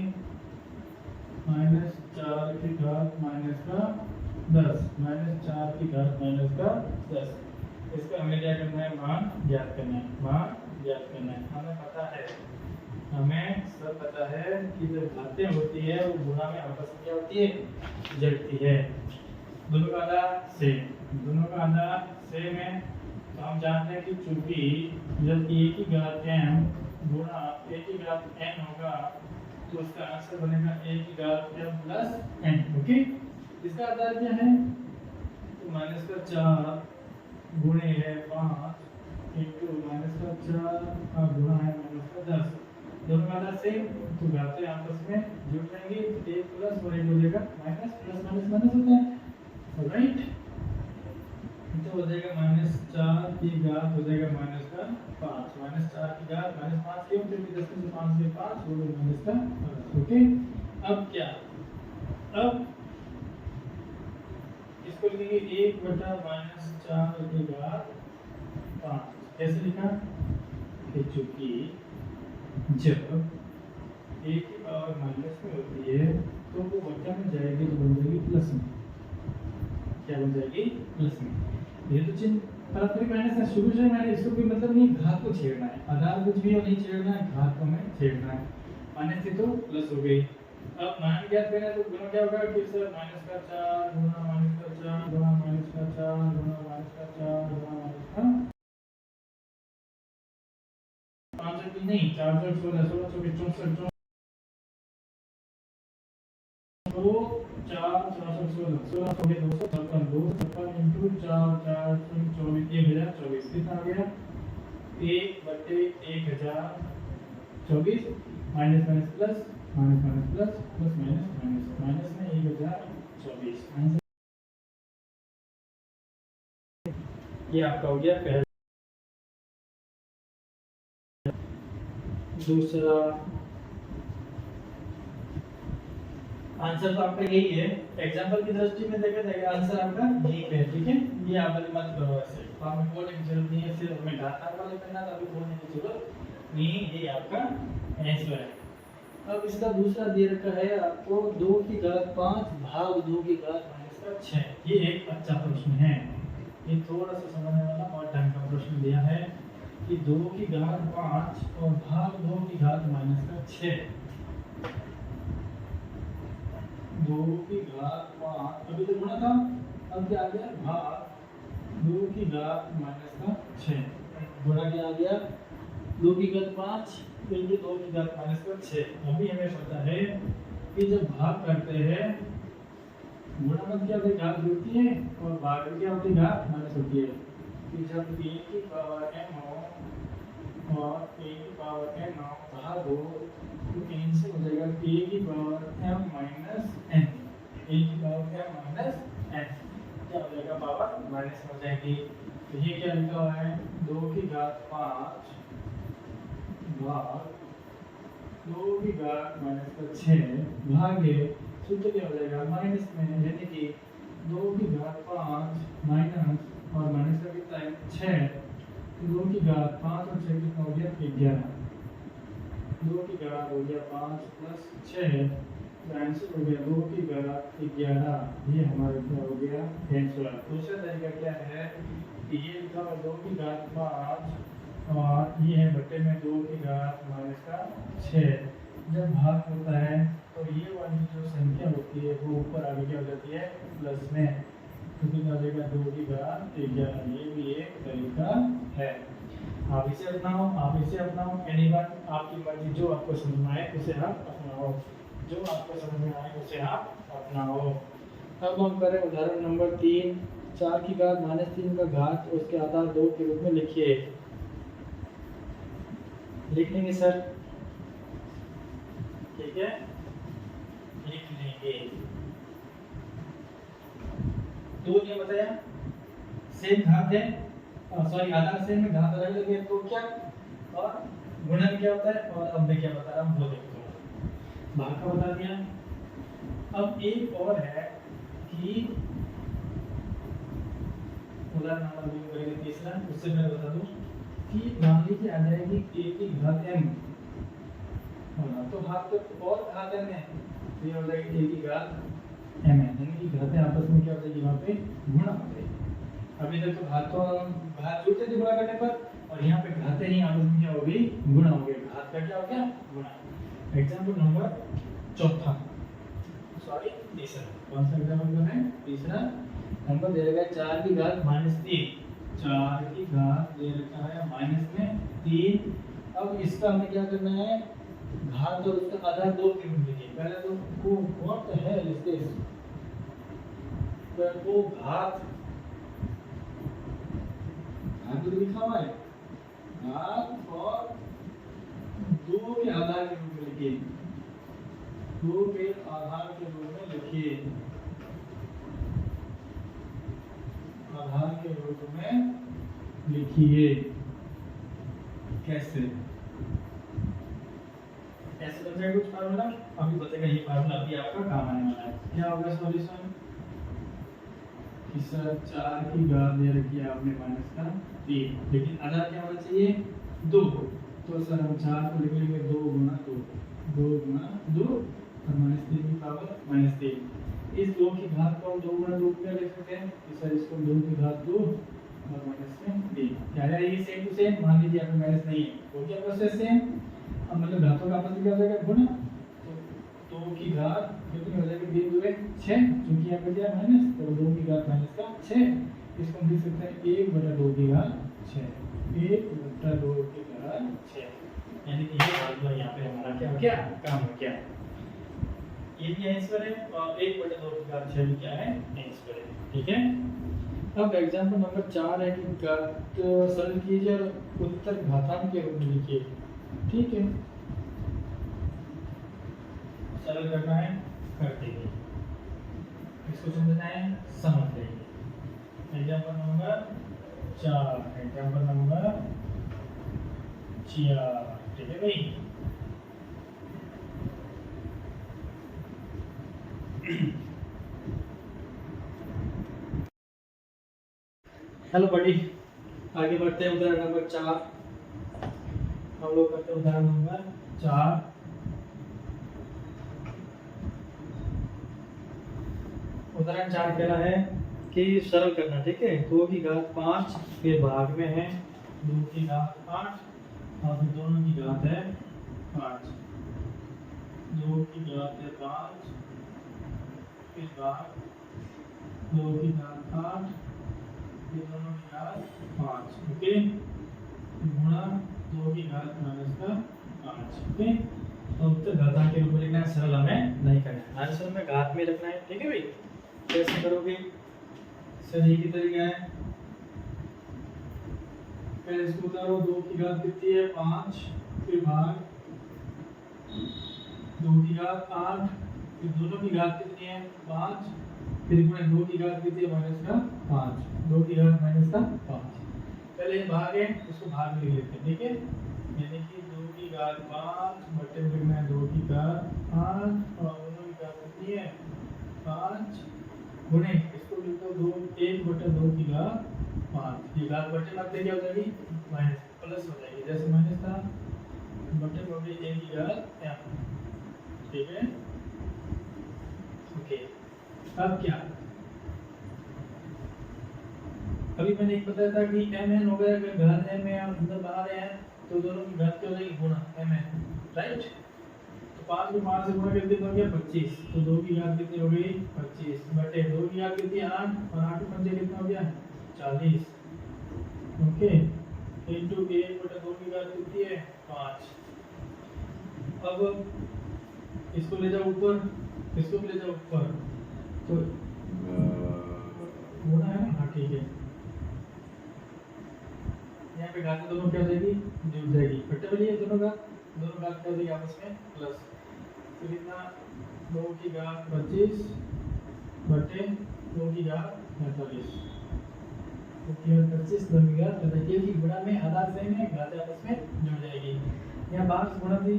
-4 की घात -10, -4 की घात -10। इसका हमें क्या करना है, मान ज्ञात करना है, मान ज्ञात करना है। हमें पता है, हमें सब पता है कि जब घातें होती है वो गुणा में आपस में क्या होती है, जड़ती है। दोनों का आधा सेम, दोनों का आधा सेम है, तो हम जानते हैं कि चूंकि जब a की घात m गुणा a की घात n होगा तो उसका आंसर बनेगा a की घात m प्लस n। ओके, इसका आधार क्या है, तो -4 गुणे है 5 इंटू -4 का गुणा है -10, दोनों का आधार सेम, तो घातें आपस में जुड़ जाएंगी, 1 प्लस और 1 हो जाएगा माइनस, प्लस माइनस माइनस होता है, राइट। तो हो जाएगा -4 की घात हो जाएगा -5, -4 की घात -5 क्यों, क्योंकि 10 में से 5 से 5 हो गया -5। ओके, अब क्या, अब इसको लिखेंगे 1/-4 की घात 5। कैसे लिखा, कि चूंकि जब a की पावर माइनस में होती है तो वो बटा में जाएगी तो बन जाएगी प्लस में, क्या बन जाएगी प्लस में। ये तो चिन्ह पारस्परिक माइनस है, शुरू से मैंने इसको कोई मतलब नहीं, घात को छेड़ना है, आधार कुछ भी नहीं छेड़ना है, घात को हमें छेड़ना है। माइनस थी तो प्लस हो गई। अब मान ज्ञात करना है तो गुणा क्या होगा, कि सर -4 गुणा -4 गुणा -4 गुणा -4 गुणा -5 नहीं 4 16 16 24 64 तो 4 4 16 16 हो गया 256 256 इंटू 4 4 24 1024 कितना आ गया 1/1024 minus minus plus minus minus plus plus minus minus minus में 1024 आंसर ये आपका हो गया पहला। दूसरा आंसर तो आपका यही है, एग्जांपल की दृष्टि में देखा जाएगा आंसर आपका यही है, ठीक है। ये आप मत करो ऐसे, आप में बोलने की जरूरत नहीं है, सिर्फ हमें डाटा वाले करना तो अभी बोलने की जरूरत नहीं, ये आपका आंसर है। अब इसका दूसरा दे रखा है आपको 2 की घात 5 भाग 2 की घात -6। ये एक अच्छा प्रश्न है, ये थोड़ा सा समझने वाला और ढंग का प्रश्न दिया है कि 2 की घात 5 और भाग 2 की घात -6। 2 की घात 5 अभी तो गुणा था, अब क्या आ गया भाग 2 की घात -6, गुणा क्या आ गया 2 की घात 5 इंटू 2 की घात -6। अभी हमें पता है कि जब भाग करते हैं गुणा में क्या होती है, घात जुड़ती है और भाग में क्या होती है, घात माइनस होती है। कि जब a की पावर m हो और a की पावर n हो भाग हो तो n से हो जाएगा a की power m minus n, a की पावर m माइनस n क्या हो जाएगा, पावर माइनस हो जाएगी। तो ये क्या लिखा हुआ है 2 की घात 5 भाग 2 की घात -6 भागे सूत्र क्या हो जाएगा माइनस में, यानी कि 2 की घात 5 माइनस और माइनस का कितना है 6, तो 2 की घात 5 और 6 कितना हो गया 11, 2 की घात हो गया 5 प्लस 6, तो आंसर हो गया 2 की घात 11। ये हमारा क्या हो गया आंसर। दूसरा तरीका क्या है कि ये लिखा हुआ 2 की घात 5 और ये है बट्टे में 2 की घात माइनस का 6। जब भाग होता है तो ये वाली जो संख्या होती है वो ऊपर आगे क्या हो जाती है प्लस में, तो कितना हो जाएगा 2 की घात 11। ये भी एक तरीका है। आप इसे अपनाओ, आप इसे अपनाओ, एनीवन आपकी मर्जी, जो आपको समझ में आए उसे आप अपनाओ, जो आपको समझ में आए उसे आप अपनाओ। अब हम करें उदाहरण नंबर 3, 4 की घात माइनस 3 का घात उसके आधार 2 के रूप में लिखिए। लिख लेंगे सर, ठीक है, लिख लेंगे। दो ने बताया सेम घात है, सॉरी आधार सेम में घात अलग अलग है, तो क्या और गुणन क्या होता है, और अब मैं क्या बता रहा हूँ वो देखो। भाग का बता दिया। अब एक और है कि उदाहरण नंबर 2 करेंगे तीसरा, उससे मैं बता दूं कि मान लीजिए आ जाएगी a की घात m, तो हाथ तो और घात m है, तो ये हो जाएगी a की घात m है, यानी कि घातें आपस में क्या हो जाएगी वहाँ पे गुणा हो जाएगी। अभी तक तो घात जुड़ते थे गुणा करने पर, और यहाँ पे घातें ही आपस में क्या हो गई गुणा हो गई, घात का क्या हो गया गुणा। एग्जाम्पल नंबर चौथा, सॉरी तीसरा, कौन सा एग्जाम्पल है तीसरा नंबर दे रखा है 4 की घात माइनस 3, 4 की घात दे रखा है माइनस में 3। अब इसका हमें क्या करना है, घात और उसका आधार 2 के रूप में लिखिए। पहले तो what the hell is this, तो घात तो लिखा हुआ है घात और 2 के आधार के रूप में लिखिए, 2 के आधार के रूप में लिखिए, आधार के रूप में लिखिए। कैसे कैसे बन जाएगा कुछ फार्मूला, अभी बताएगा ये फार्मूला, अभी आपका काम आने वाला है। क्या होगा सॉल्यूशन, कि सर 4 की घात दे रखी है आपने माइनस का 3, लेकिन आधार क्या होना चाहिए 2, तो सर हम 4 को लिख लेंगे 2 गुना 2, 2 गुना 2 और माइनस 3 की पावर माइनस 3। इस 2 की घात को हम 2 गुना 2 क्या लिख सकते हैं कि सर इसको 2 की घात 2 और माइनस में 3, क्या है ये सेम टू सेम। मान लीजिए यहाँ पे माइनस नहीं है, तो क्या प्रोसेस सेम, अब मतलब घातों का आपस में क्या हो जाएगा गुणा, तो 2 की घात कितनी हो जाएगी 3 दूनी 6, क्योंकि यहाँ पे क्या माइनस, तो 2 की घात माइनस का 6, इसको हम लिख सकते हैं 1/2 की घात 6, 1/2 की घात 6, यानी कि ये फार्मूला यहाँ पे हमारा क्या हो गया काम हो गया। ये भी आंसर है और 1/2 की घात 6 भी क्या है आंसर है, ठीक है। अब एग्जांपल नंबर 4 है कि घात सरल कीजिए और उत्तर घातांक के रूप में लिखिए, ठीक है। सरल करना है कर देंगे, इसको समझना है समझ लेंगे। एग्जांपल नंबर 4, एग्जांपल नंबर 4, ठीक है भाई। हेलो बड़ी, आगे बढ़ते हैं उदाहरण नंबर 4, हम लोग करते हैं उदाहरण नंबर 4। उदाहरण 4 कह रहा है कि सरल करना, ठीक है। 2 की घात 5 के भाग में है 2 की घात 8 और फिर दोनों की घात है 5, 2 की घात है 5 फिर भाग 2 की घात 8 फिर दोनों की घात 5, ओके, गुणा 2 की घात माइनस का 5, ओके। तो उत्तर घातांक के रूप में लिखना है, सरल हमें नहीं करना है, आंसर में घात में रखना है, ठीक है भाई। कैसे करोगे, सर एक ही तरीका है, पहले इसको उतारो, 2 की घात कितनी है 5, फिर भाग 2 की घात 8, फिर दोनों की घात कितनी है 5, फिर गुणा 2 की घात कितनी है माइनस का 5, 2 की घात माइनस का 5। पहले भाग है उसको भाग में लिख लेते हैं, ठीक है, यानी कि 2 की घात 5 बटे में लिखना है 2 की घात 8 और दोनों की घात कितनी है 5, गुणे इसको लिख दो 1/2 की का 5, ये घात बटे मारते क्या हो जाएगी माइनस प्लस हो जाएगी, जैसे माइनस था बटे में हो गई a की घात m, ठीक है ओके। अब क्या, अभी मैंने एक बताया था कि mn हो गया, अगर घात m है आप अंदर बना रहे हैं तो दोनों की घात क्या हो जाएगी गुणा mn, राइट। तो 5 को 5 से गुणा कर दिया तो हो गया 25, तो 2 की घात कितनी हो गई 25 बटे 2 की घात कितनी 8, और 8 को पंजे कितना हो गया 40, ओके इनटू 1 बटे 2 की घात कितनी है 5। अब इसको ले जाओ ऊपर, इसको भी ले जाओ ऊपर, तो गुणा है ना, हाँ ठीक है, यहाँ पे घातें दोनों क्या हो जाएगी जुड़ जाएगी, बटे वाली है दोनों घात क्या हो जाएगी आपस में प्लस, तो कितना 2 की घात 25 बटे 2 की घात 45, 2 की घात 25 2 की घात 45 की गुणा में आधार सेम है, घातें आपस में जुड़ जाएगी। यहाँ बाहर से गुणा थी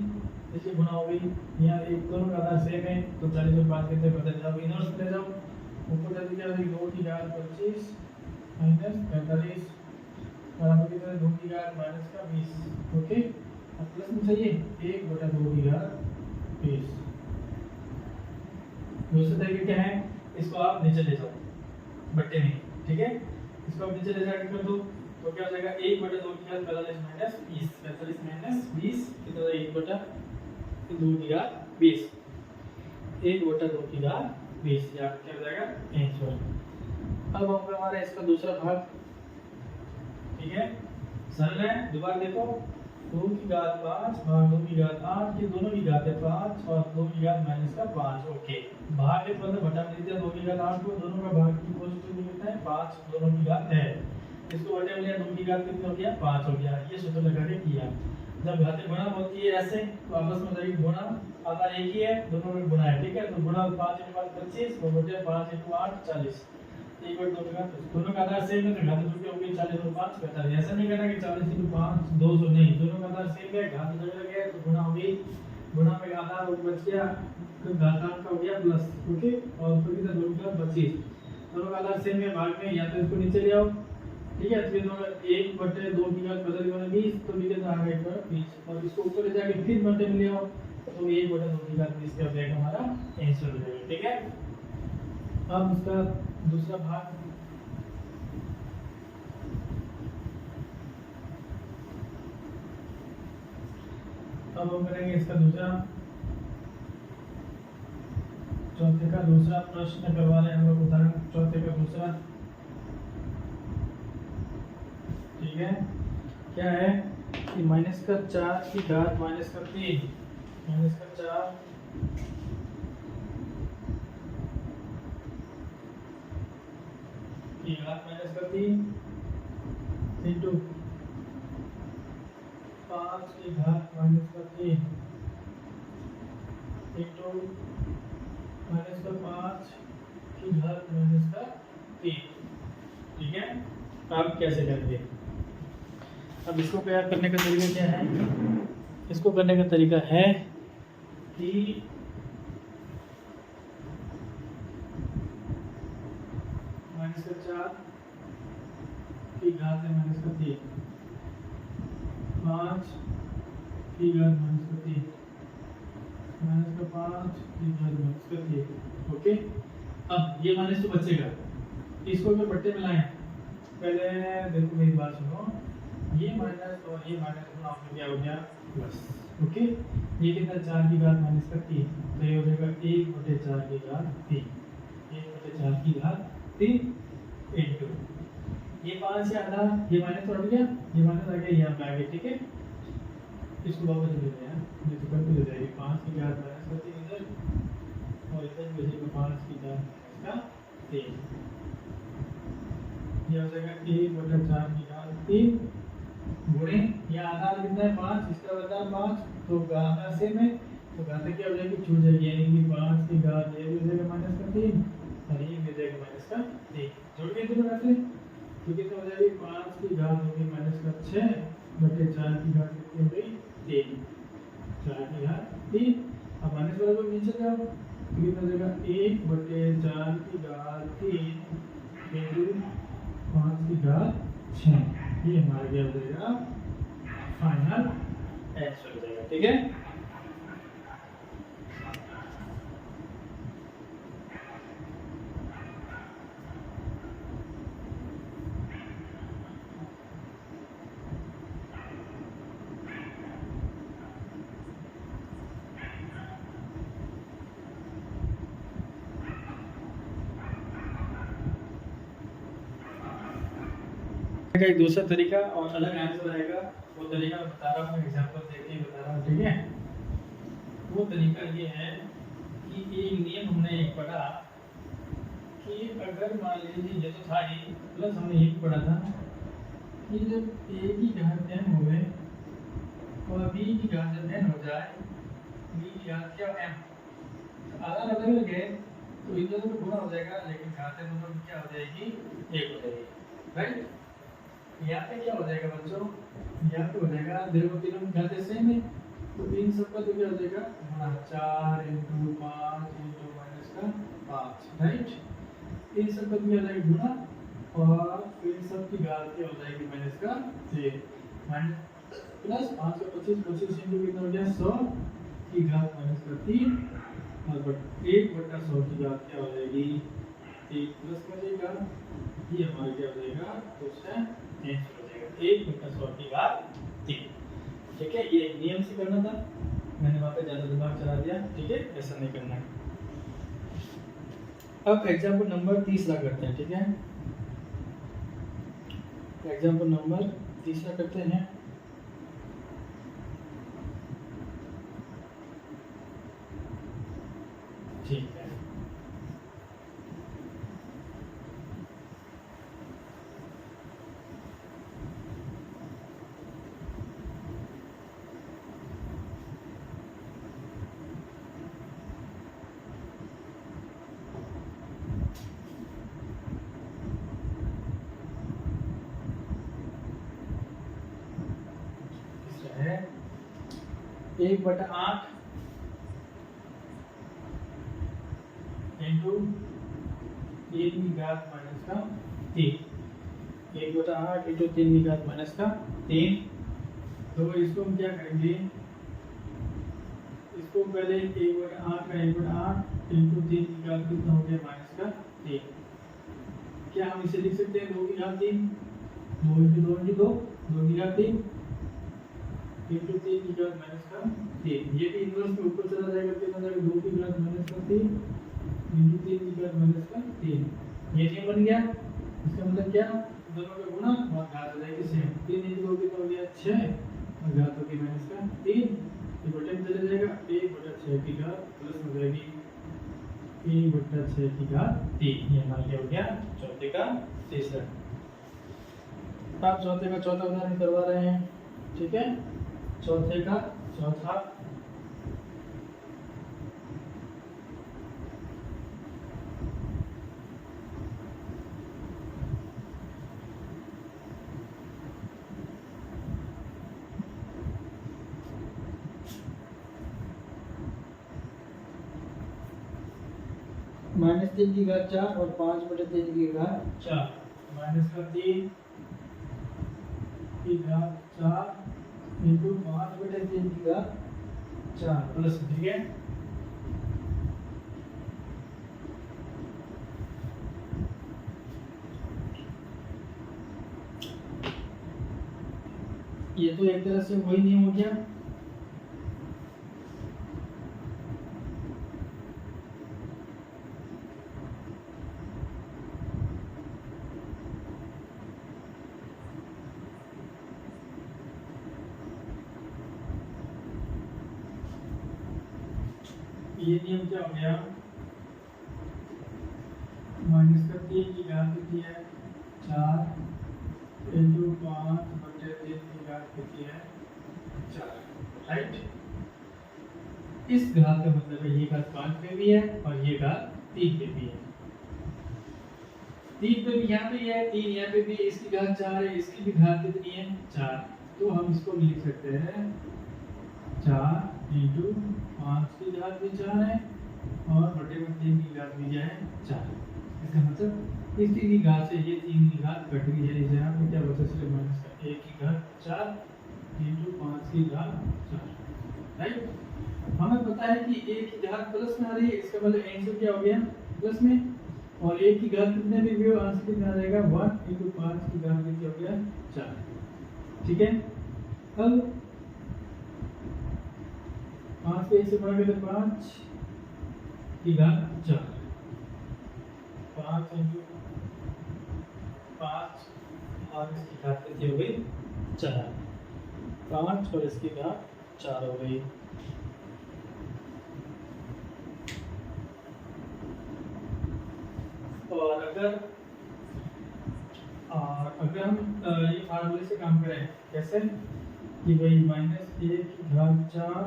इसलिए गुणा हो गई, यहाँ एक दोनों का आधार सेम है तो 40 और 5 कितने बदल जाओ, इनवर्स ले जाओ, ऊपर जल्दी क्या हो जाएगी 2 की घात 25 माइनस 45 बराबर कितना 2 की घात माइनस का 20, ओके। अब प्लस में चाहिए 1 बटा 2 की घात 20। दूसरा तरीका क्या है, इसको आप नीचे ले जाओ बट्टे में, ठीक है, इसको आप नीचे ले जाकर कर दो तो क्या हो जाएगा 1 बटा 2 की घात 45 माइनस 20, 45 माइनस 20 कितना हो जाएगा 1 बटा 2 की घात 20, 1 बटा 2 की घात 20, या क्या हो जाएगा आंसर। अब होगा हमारा इसका दूसरा भाग, ठीक है सरल है, दोबारा देखो 2 की घात 5 भाग 2 की घात 8, ये दोनों की घात है 5 और 2 की घात माइनस का 5, ओके। भाग के मतलब बटा में दिया 2 की घात 8 को, दोनों का भाग की पॉजिटिव कितना है 5, दोनों की घात है, इसको बटे में लिया 2 की घात कितना हो गया 5 हो गया, ये सूत्र लगा के किया। जब घातें गुणा होती है ऐसे तो आपस में जाएगी गुणा, आधार एक ही है दोनों में गुणा है, ठीक है, तो गुणा 5 × 5 25 और बटे 5 × 8 40, 1 बटे 2 का दोनों का आधार सेम है तो घात जुड़ के हो गई 40 और 5 45, ऐसा नहीं करना कि 40 × 5 200 नहीं, दोनों का आधार सेम है घात जुड़ गया तो गुणा हो गई, गुणा में आधार बच गया तो घातांक का हो गया प्लस, ओके, और ऊपर की तरफ 2 का 25, दोनों का आधार सेम है भाग में, या तो इसको नीचे ले आओ, ठीक है, तो दोनों 1 बटे 2 की घात बदल गया 20 तो नीचे आ गया 20, और इसको ऊपर ले जाके फिर बटे में ले आओ तो 1 बटे 2 की घात 20 का बैग हमारा आंसर हो जाएगा, ठीक है। अब उसका दूसरा भाग, अब हम करेंगे इसका दूसरा, चौथे का दूसरा प्रश्न करवा रहे हैं हम लोग, उदाहरण चौथे का दूसरा, ठीक है, क्या है कि माइनस का 4 की घात माइनस का 3, माइनस का 4 की घात माइनस का 3 इंटू 5 की घात माइनस का 3 इंटू माइनस का 5 की घात माइनस का 3, ठीक है। अब कैसे करेंगे, अब इसको तैयार करने का तरीका क्या है, इसको करने का तरीका है कि माइनस का 4 की घात है माइनस का 3, 5 की घात माइनस का 3, माइनस का 5 की घात माइनस का 3, ओके। अब ये माइनस तो बचेगा, इसको अगर बट्टे में लाएं, पहले देखो मेरी बात सुनो, ये माइनस और ये माइनस गुणा होकर क्या हो गया प्लस, ओके, ये कितना 4 की घात माइनस का 3 तो ये हो जाएगा 1 बटे 4 की घात 3, 1 बटे 4 की घात 3 इंटू ये 5 से आधा, ये माइनस तो हट गया, ये माइनस आ गया यहाँ पे आ गया, ठीक है, इसको वापस ले लेते हैं, ये तो करते ले जाएगी 5 की घात माइनस का 3 इधर और इधर भी हो जाएगा 5 की घात माइनस का 3, ये हो जाएगा 1 बटे 4 की घात 3 गुणे, ये आधार कितना है 5, इसका आधार 5 तो आधार सेम है तो घातें क्या हो जाएगी छूट जाएगी, यानी कि 5 की घात ये भी हो जाएगा माइनस का 3 और ये भी हो जाएगा माइनस का 3, जुड़ गए दोनों घातें, तो कितना हो जाएगी 5 की घात होगी माइनस का 6 बटे 4 की घात कितनी हो गई 3, 4 की घात 3, अब माइनस वाला को नीचे जाओ तो कितना हो जाएगा 1 बटे 4 की घात 3 इंटू 5 की घात 6, ये हमारा क्या हो जाएगा फाइनल आंसर हो जाएगा। ठीक है, का एक दूसरा तरीका और अलग आंसर आएगा, वो तरीका मैं बता रहा हूँ, एग्जांपल देके ही बता रहा हूँ। ठीक है, वो तरीका ये है कि एक नियम हमने एक पढ़ा कि अगर मान लीजिए ये तो था ही, प्लस हमने ये भी पढ़ा था कि जब a की घात m हो गए और b की घात जब n हो जाए, b की घात क्या m, अगर अलग अलग है तो इन दोनों में गुणा हो जाएगा, लेकिन घातें दोनों में क्या हो जाएगी, एक हो जाएगी। राइट, यहाँ पे क्या हो जाएगा बच्चों, यहाँ पे हो जाएगा देखो तीनों में घातें सेम है, तो इन सब का तो क्या हो जाएगा गुणा 4 × 5 × -5। राइट, इन सब का तो क्या हो जाएगा गुणा, और इन सब की घात क्या हो जाएगी -3 प्लस 5 का 25, 25 × कितना हो गया 100 की घात -3 और 1/100 की घात क्या हो जाएगी 1 प्लस का जाएगा, ये हमारा क्या हो जाएगा दूसरा आंसर हो जाएगा 1/100 की घात 3। ठीक है, ये नियम से करना था, मैंने वहां पे ज्यादा दिमाग चला दिया। ठीक है, ऐसा नहीं करना है। अब एग्जाम्पल नंबर 30 करते हैं। ठीक है, एग्जाम्पल नंबर 30 करते हैं। ठीक है, है 1/8 इंटू 3 की घात -3, 1/8 इंटू 3 की घात -3। तो इसको हम क्या करेंगे, इसको पहले 1/8 का 1/8 इंटू 3 की घात कितना हो गया -3। क्या हम इसे लिख सकते हैं 2 की घात 3, 2 इंटू 2 इंटू 2, 2 की घात 3 इंटू 3 की घात -3। ये भी इनवर्स में ऊपर चला जाएगा, कितना जाएगा 2 की घात -3 इंटू 3 की घात -3। ये नियम बन गया। इसका मतलब क्या, दोनों का गुणा और घात हो जाएगी सेम। 3 इंटू 2 कितना हो गया 6 और घात होगी -3, ये बटे में चला जाएगा 1/6 की घात प्लस हो जाएगी 1/6 की घात 3। ये हमारा क्या हो गया चौथे का तीसरा। आप चौथे का चौथा उदाहरण करवा रहे हैं। ठीक है, चौथे का चौथा -3 की घात 4 और 5/3 की घात 4, -3 की घात 4 इंटू 5/3 की घात 4 प्लस। ठीक है, ये तो एक तरह से वही नियम हो गया। ये नियम क्या हो गया, -3 की घात कितनी है 4 इंटू 5/3 की घात कितनी है 4। राइट, इस घात का मतलब है ये घात 5 पे भी है और ये घात 3 पे भी है। 3 पे भी यहाँ पे है, 3 यहाँ पे भी, इसकी घात 4 है, इसकी भी घात कितनी है 4। तो हम इसको लिख सकते हैं 4 इंटू 5 की घात भी 4 है और बटे में 3 की घात भी क्या है 4। इसका मतलब इस 3 की घात से ये 3 की घात कट गई है, यहाँ पे क्या बचा सिर्फ माइनस का 1 की घात 4 इंटू 5 की घात 4, राइट। हमें पता है कि 1 की घात प्लस में आ रही है, इसका मतलब आंसर क्या हो गया प्लस में, और 1 की घात कितने भी हो आंसर कितना आ जाएगा 1 इंटू 5 की घात कितनी हो गया 4, ठीक है। अब 5 के 1 से बड़ा कर 5 की घात 4, 5 इंटू 5 और इसकी घात कितनी हो गई 4, 5 और इसकी घात 4 हो गई। और अगर हम ये फार्मूले से काम करें कैसे कि भाई -1 की घात 4,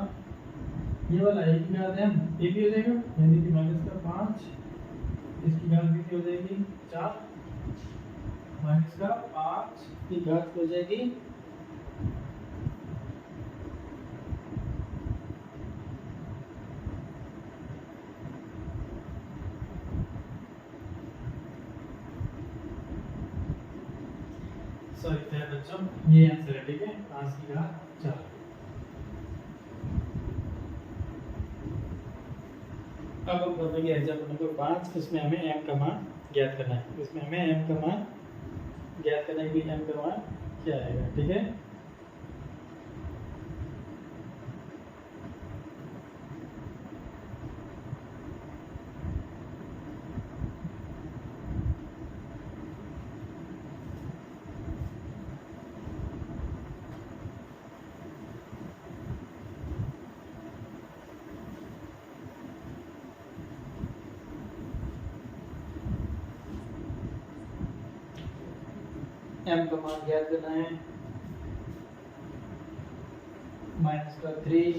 ये वाला 1 की घात m ये भी हो जाएगा, यानी कि माइनस का 5 इसकी घात कितनी हो जाएगी 4, माइनस का 5 की घात हो जाएगी सॉरी क्या बच्चों, ये आंसर है, ठीक है 5 की घात 4। अब हम करेंगे एग्जाम्पल नंबर 5, इसमें हमें m का मान ज्ञात करना है। इसमें हमें m का मान ज्ञात करना है कि m का मान क्या आएगा, ठीक है। m का मान ज्ञात करना है -3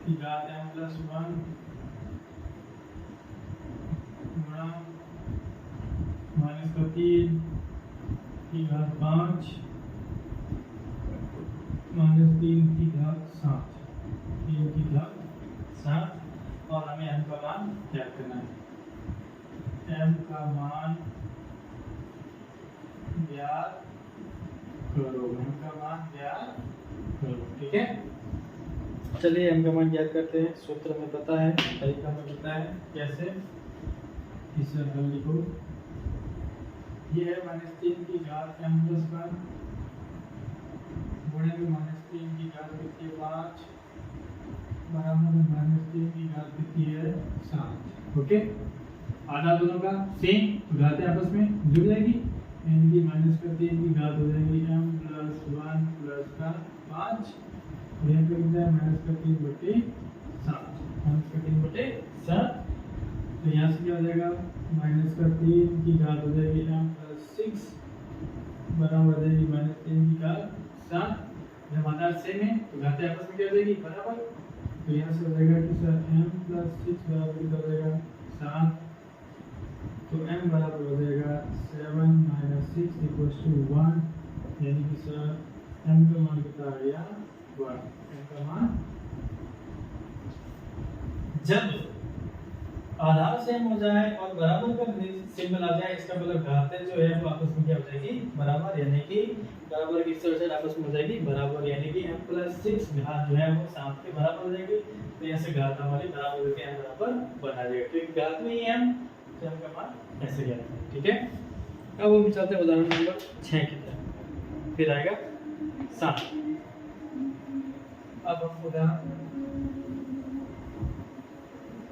की घात m प्लस 1 गुणा -3 की घात 5 -3 की घात 7, 3 की घात 7, और हमें m का मान ज्ञात करना है। m का मान ज्ञात करो, m का मान ज्ञात करो, ठीक है। चलिए m का मान ज्ञात करते हैं। सूत्र में पता है, तरीका में पता है कैसे, इसे हल लिखो। ये है -3 की घात m प्लस 1 गुणे में -3 की घात कितनी है 5 बराबर में -3 की घात कितनी है 7, ओके। आधा दोनों का सेम, तो घातें आपस में जुड़ जाएगी, यानी कि -3 की घात हो जाएगी m प्लस 1 प्लस का 5, और यहाँ पे कितना है -3/7, -3/7। तो यहाँ से क्या हो जाएगा -3 की घात हो जाएगी m प्लस 6 बराबर हो जाएगी -3 की घात 7। जब आधार सेम है तो घातें आपस में क्या हो जाएगी बराबर, तो यहाँ से हो जाएगा कि सर m प्लस 6 बराबर कितना हो जाएगा 7, तो m बराबर हो जाएगा 7 - 6 = 1, यानी कि सर m का मान कितना आ गया 1। m का मान जब आधार सेम हो जाए और बराबर का सिंबल आ जाए, इसका मतलब घातें जो है वो आपस में क्या हो जाएगी बराबर, यानी कि बराबर की साइड आपस में हो जाएगी बराबर, यानी कि m प्लस 6 घात जो है वो 7 के बराबर हो जाएगी। तो यहाँ से घात हमारी बराबर होकर m बराबर बना जाएगा, क्योंकि घात में ही m, तो m का मान ऐसे ज्ञात है, ठीक है। अब हम चलते हैं उदाहरण नंबर 6 की तरफ, फिर आएगा 7। अब हम उदाहरण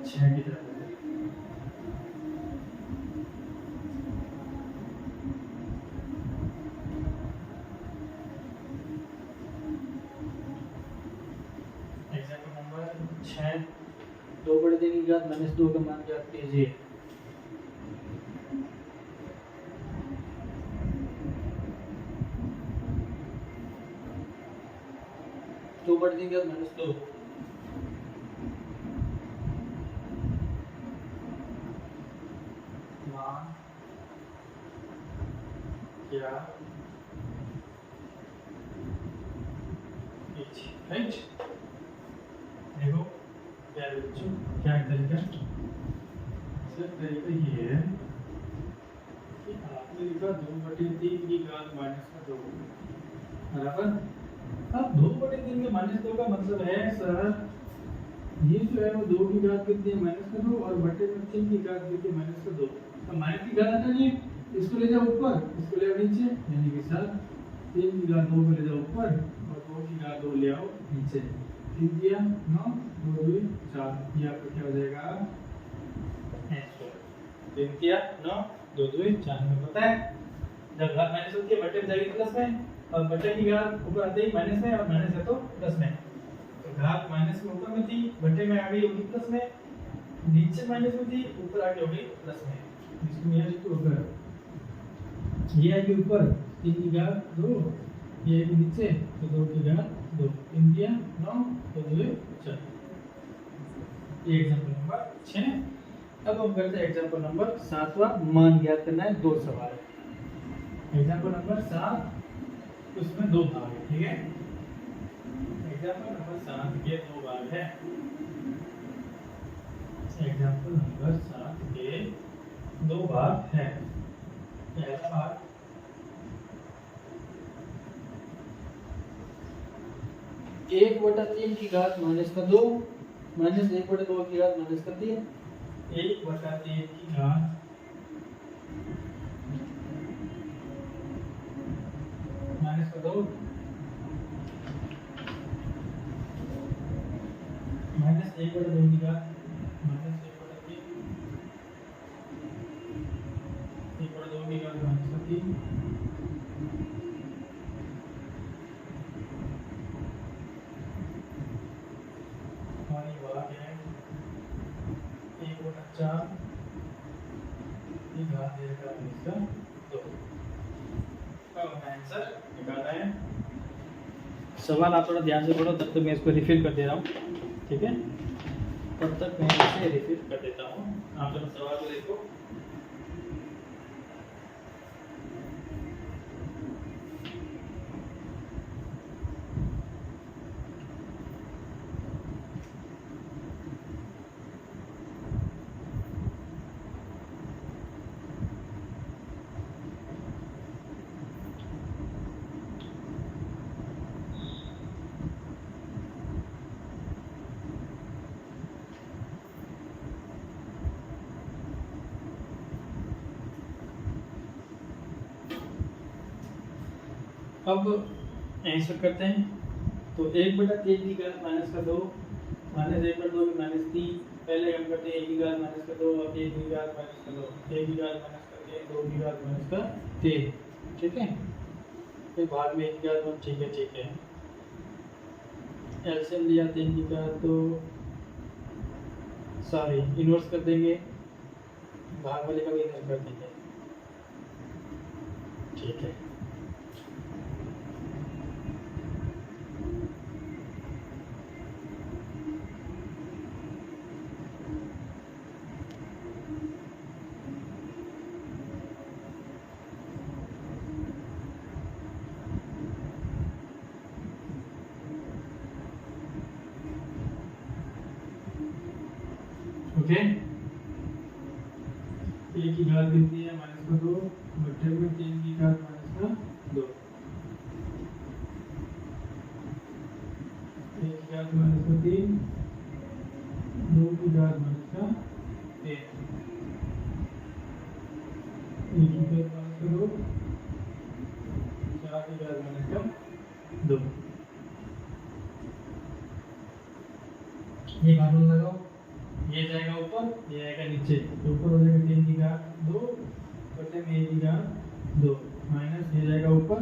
6 की तरफ नंबर 6, 2 बड़े दिन की घात -2 का मान ज्ञात कीजिए। दो बड़े दिन की घात -2 मान क्या राइट। देखो प्यारे बच्चों क्या तरीका, सर तरीका ये है कि आपने लिखा 2/3 की घात -2 बराबर। अब 2/3 के -2 का मतलब है सर ये जो है वो 2 की घात कितनी है -2 और बटे में 3 की घात कितनी है -2। अब माइनस की घात हटानी है, इसको ले जाओ ऊपर, इसको ले आओ नीचे, यानी कि सर 3 की घात 2 को ले जाओ ऊपर और 2 की घात 2 ले आओ नीचे। 3 दिया 9, 2 2 4, ये आपका क्या हो जाएगा आंसर। 3 दिया 9, 2 2 4 में पता है जब घात माइनस होती है बटे में जाएगी प्लस में, और बटे की घात ऊपर आते ही माइनस में, और माइनस है तो प्लस में। तो घात माइनस में ऊपर में थी, बटे में आ गई होगी प्लस में, नीचे माइनस में थी, ऊपर आ गई होगी प्लस में। इसको यहाँ लिखो ऊपर, ये आएगी ऊपर 3 की घात 2, ये आएगी नीचे तो 2 की घात 2। 3 दिया 9, 2 2 4। ये एग्जांपल नंबर 6। अब हम करते हैं एग्जांपल नंबर 7वां, मान ज्ञात करना है 2 सवाल। एग्जांपल नंबर 7 उसमें 2 भाग है, ठीक है। एग्जांपल नंबर 7 के 2 भाग है। एग्जांपल नंबर 7 के 2 भाग है। पहला भाग 1/3 की घात -2 माइनस 1/2 की घात -3। 1/3 की घात -2 माइनस 1/2 की घात -1/3, 1/2 की घात -3। हमारी बात है 1/4 की घात इसका 2। अब आंसर निकालना है। सवाल आप थोड़ा ध्यान से पढ़ो, तब तक मैं इसको रिफिल कर दे रहा हूँ, ठीक है। तब तक मैं इसे रिफिल कर देता हूँ, आप लोग सवाल को देखो। अब आंसर करते हैं। तो 1/3 की घात -2 माइनस 1/2 की -3। पहले हम करते हैं 1 की घात -2 और 1 की घात -2, 1 की घात -3, 2 की घात -3, ठीक है। फिर बाद में 1 की घात 1, ठीक है। एलसीएम लिया 3 की घात तो सॉरी इन्वर्स कर देंगे, भाग वाले का भी इन्वर्स कर देंगे, ठीक है। ओके, 1 की घात कितनी है -2 बटे में 3 की घात -2, 1 की घात -3, 2 की घात -3, 1 की घात -2, 4 की घात -2। ये कानून लगाओ, ये जाएगा ऊपर, ये आएगा नीचे, तो ऊपर हो जाएगा 3 की घात 2 बटे में 1 की घात 2 माइनस ये जाएगा ऊपर,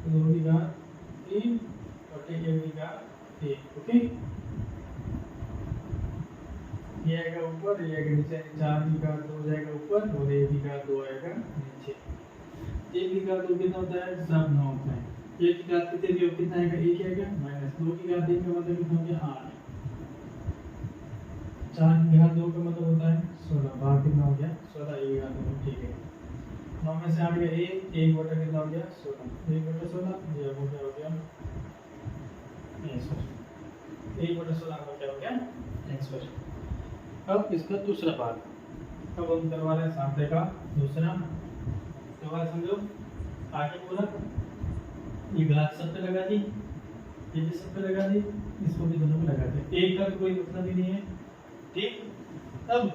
तो 2 की घात 3 बटे 1 की घात 1, ओके। ये आएगा ऊपर, ये आएगा नीचे, 4 की घात 2 जाएगा ऊपर और 1 की घात 2 आएगा नीचे। 1 की घात 2 कितना होता है, सब 9 होता है। 1 की घात कितना आएगा, 1 आएगा, माइनस 2 की घात 1 का मतलब कितना हो गया 8, 4 की घात 2 का मतलब होता है 16, भाग कितना हो गया 16, 1 घात 2, ठीक है। 9 में से 8 गया 1 बटा कितना हो गया 16, 1 बटा 16, ये हो गया स्क्वायर। 1/16 का क्या हो गया n स्क्वायर। अब इसका दूसरा भाग, अब हम करवा रहे हैं 7 का दूसरा। तो समझो आगे पूरा ये घात सब पे लगा दी, ये भी सब पे लगा दी, इसको भी दोनों पे लगा दे, एक का तो कोई मतलब ही नहीं है। ठीक, अब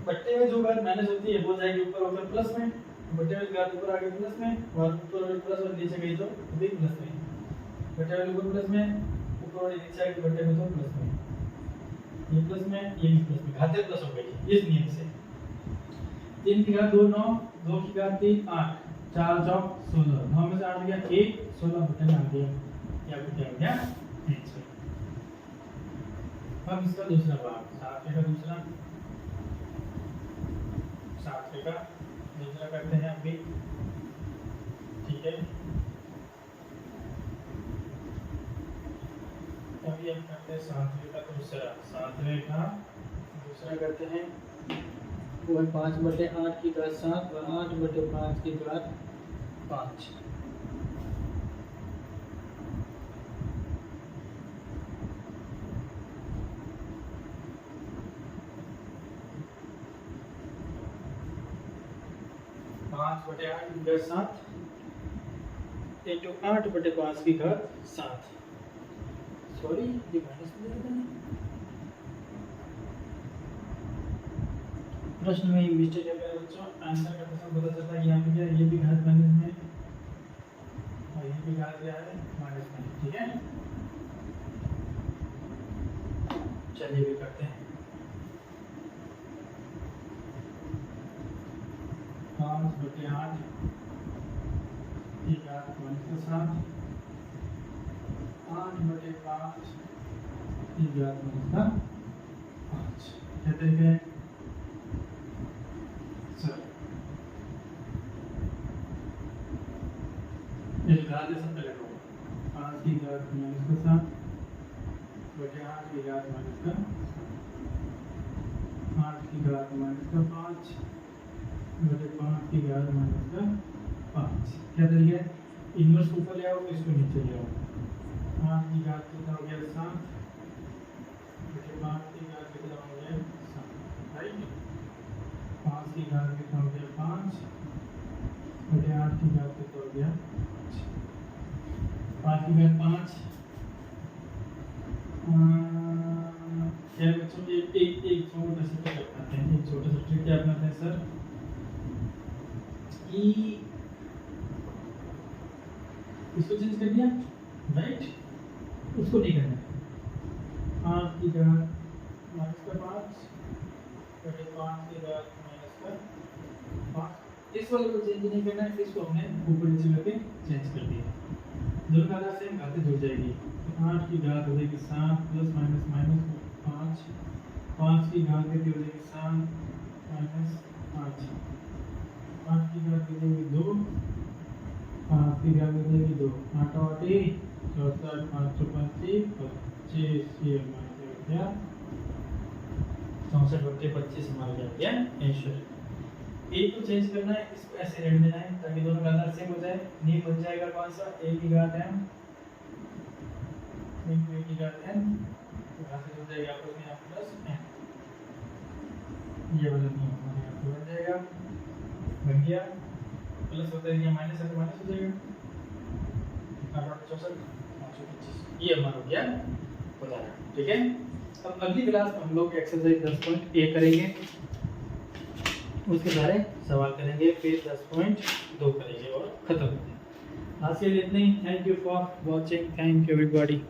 बट्टे में जो घात माइनस होती है वो जाएगी ऊपर होकर प्लस में, बट्टे में घात ऊपर आ गई प्लस में, और ऊपर वाली प्लस और नीचे गई तो भी प्लस में, बट्टे वाली ऊपर प्लस में, ऊपर वाली नीचे आ गई बट्टे में तो प्लस में, ये प्लस में ये भी प्लस में, घातें प्लस हो गई इस नियम से। 3 की घात 2 9, 2 की घात 3 8, 4 चौक 16, 9 में से 8 गया 1, 16 बट्टे में आ गया, या फिर क्या हो गया 1। अब इसका दूसरा भाग 7 का दूसरा, 7 का दूसरा करते हैं अभी। ठीक है, अभी हम करते हैं 7 का दूसरा। 7 का दूसरा करते हैं वो है 5/8 की घात 7 और 8/5 की घात 5। पाँच बटे 8 की घात 7 इंटू 8/5 की घात 7। सॉरी, ये माइनस में लिखा है, प्रश्न में मिस्टेक है बच्चों। आंसर करते समय पता चलता है यहाँ पे क्या, ये भी घात माइनस में और ये भी घात क्या है माइनस में। ठीक है, चलिए भी करते हैं। 5/8 की घात -7, 8/5 की घात -5। कहते हैं सर ये घात है सब पे लगाओ, 5 की घात -7/8 की घात -7, 8 की घात -5/5 की घात -5। क्या तरीका है, इनवर्स को ऊपर ले आओ, इसको नीचे ले आओ। 8 की घात कितना हो गया 7, 5 की घात कितना हो गया 7, राइट। 5 की घात कितना हो गया 5, 8 की घात कितना हो गया 5 की घात 5। क्या बच्चों, एक छोटा सा ट्रिक अपनाते हैं, एक छोटा सा ट्रिक क्या अपनाते हैं सर, कि इसको चेंज कर दिया, राइट, उसको नहीं करना है। 8 की घात -5/5 की घात -5, इस वाले को चेंज नहीं करना है, इसको हमने ऊपर नीचे करके चेंज कर दिया, दोनों का आधार सेम, घातें जुड़ जाएगी। 8 की घात हो जाएगी 7 + -5, 5 की घात कितनी हो जाएगी 7 -5, 8 की घात हो जाएगी 2, 5 की घात हो जाएगी 2, 8 और 8 64, 5 25 ये हमारा क्या 64/25 हमारा क्या आंसर। एक को चेंज करना है, इसको ऐसे रेड में लाएं ताकि दोनों का आधार सेम हो जाए। नियम बन जाएगा कौन सा, a की घात m इंटू a की घात n, यहाँ से जुड़ जाएगा आपस में प्लस n, ये वाला नियम हमारे यहाँ पे बन जाएगा, बन गया। प्लस होता है माइनस है तो माइनस हो जाएगा, 64 525, ये हमारा हो गया उदाहरण। ठीक है, अब अगली क्लास में हम लोग एक्सरसाइज 10.1 करेंगे, उसके सारे सवाल करेंगे, फिर 10.2 करेंगे और खत्म। आज के लिए इतना ही। Thank you for watching, thank you everybody.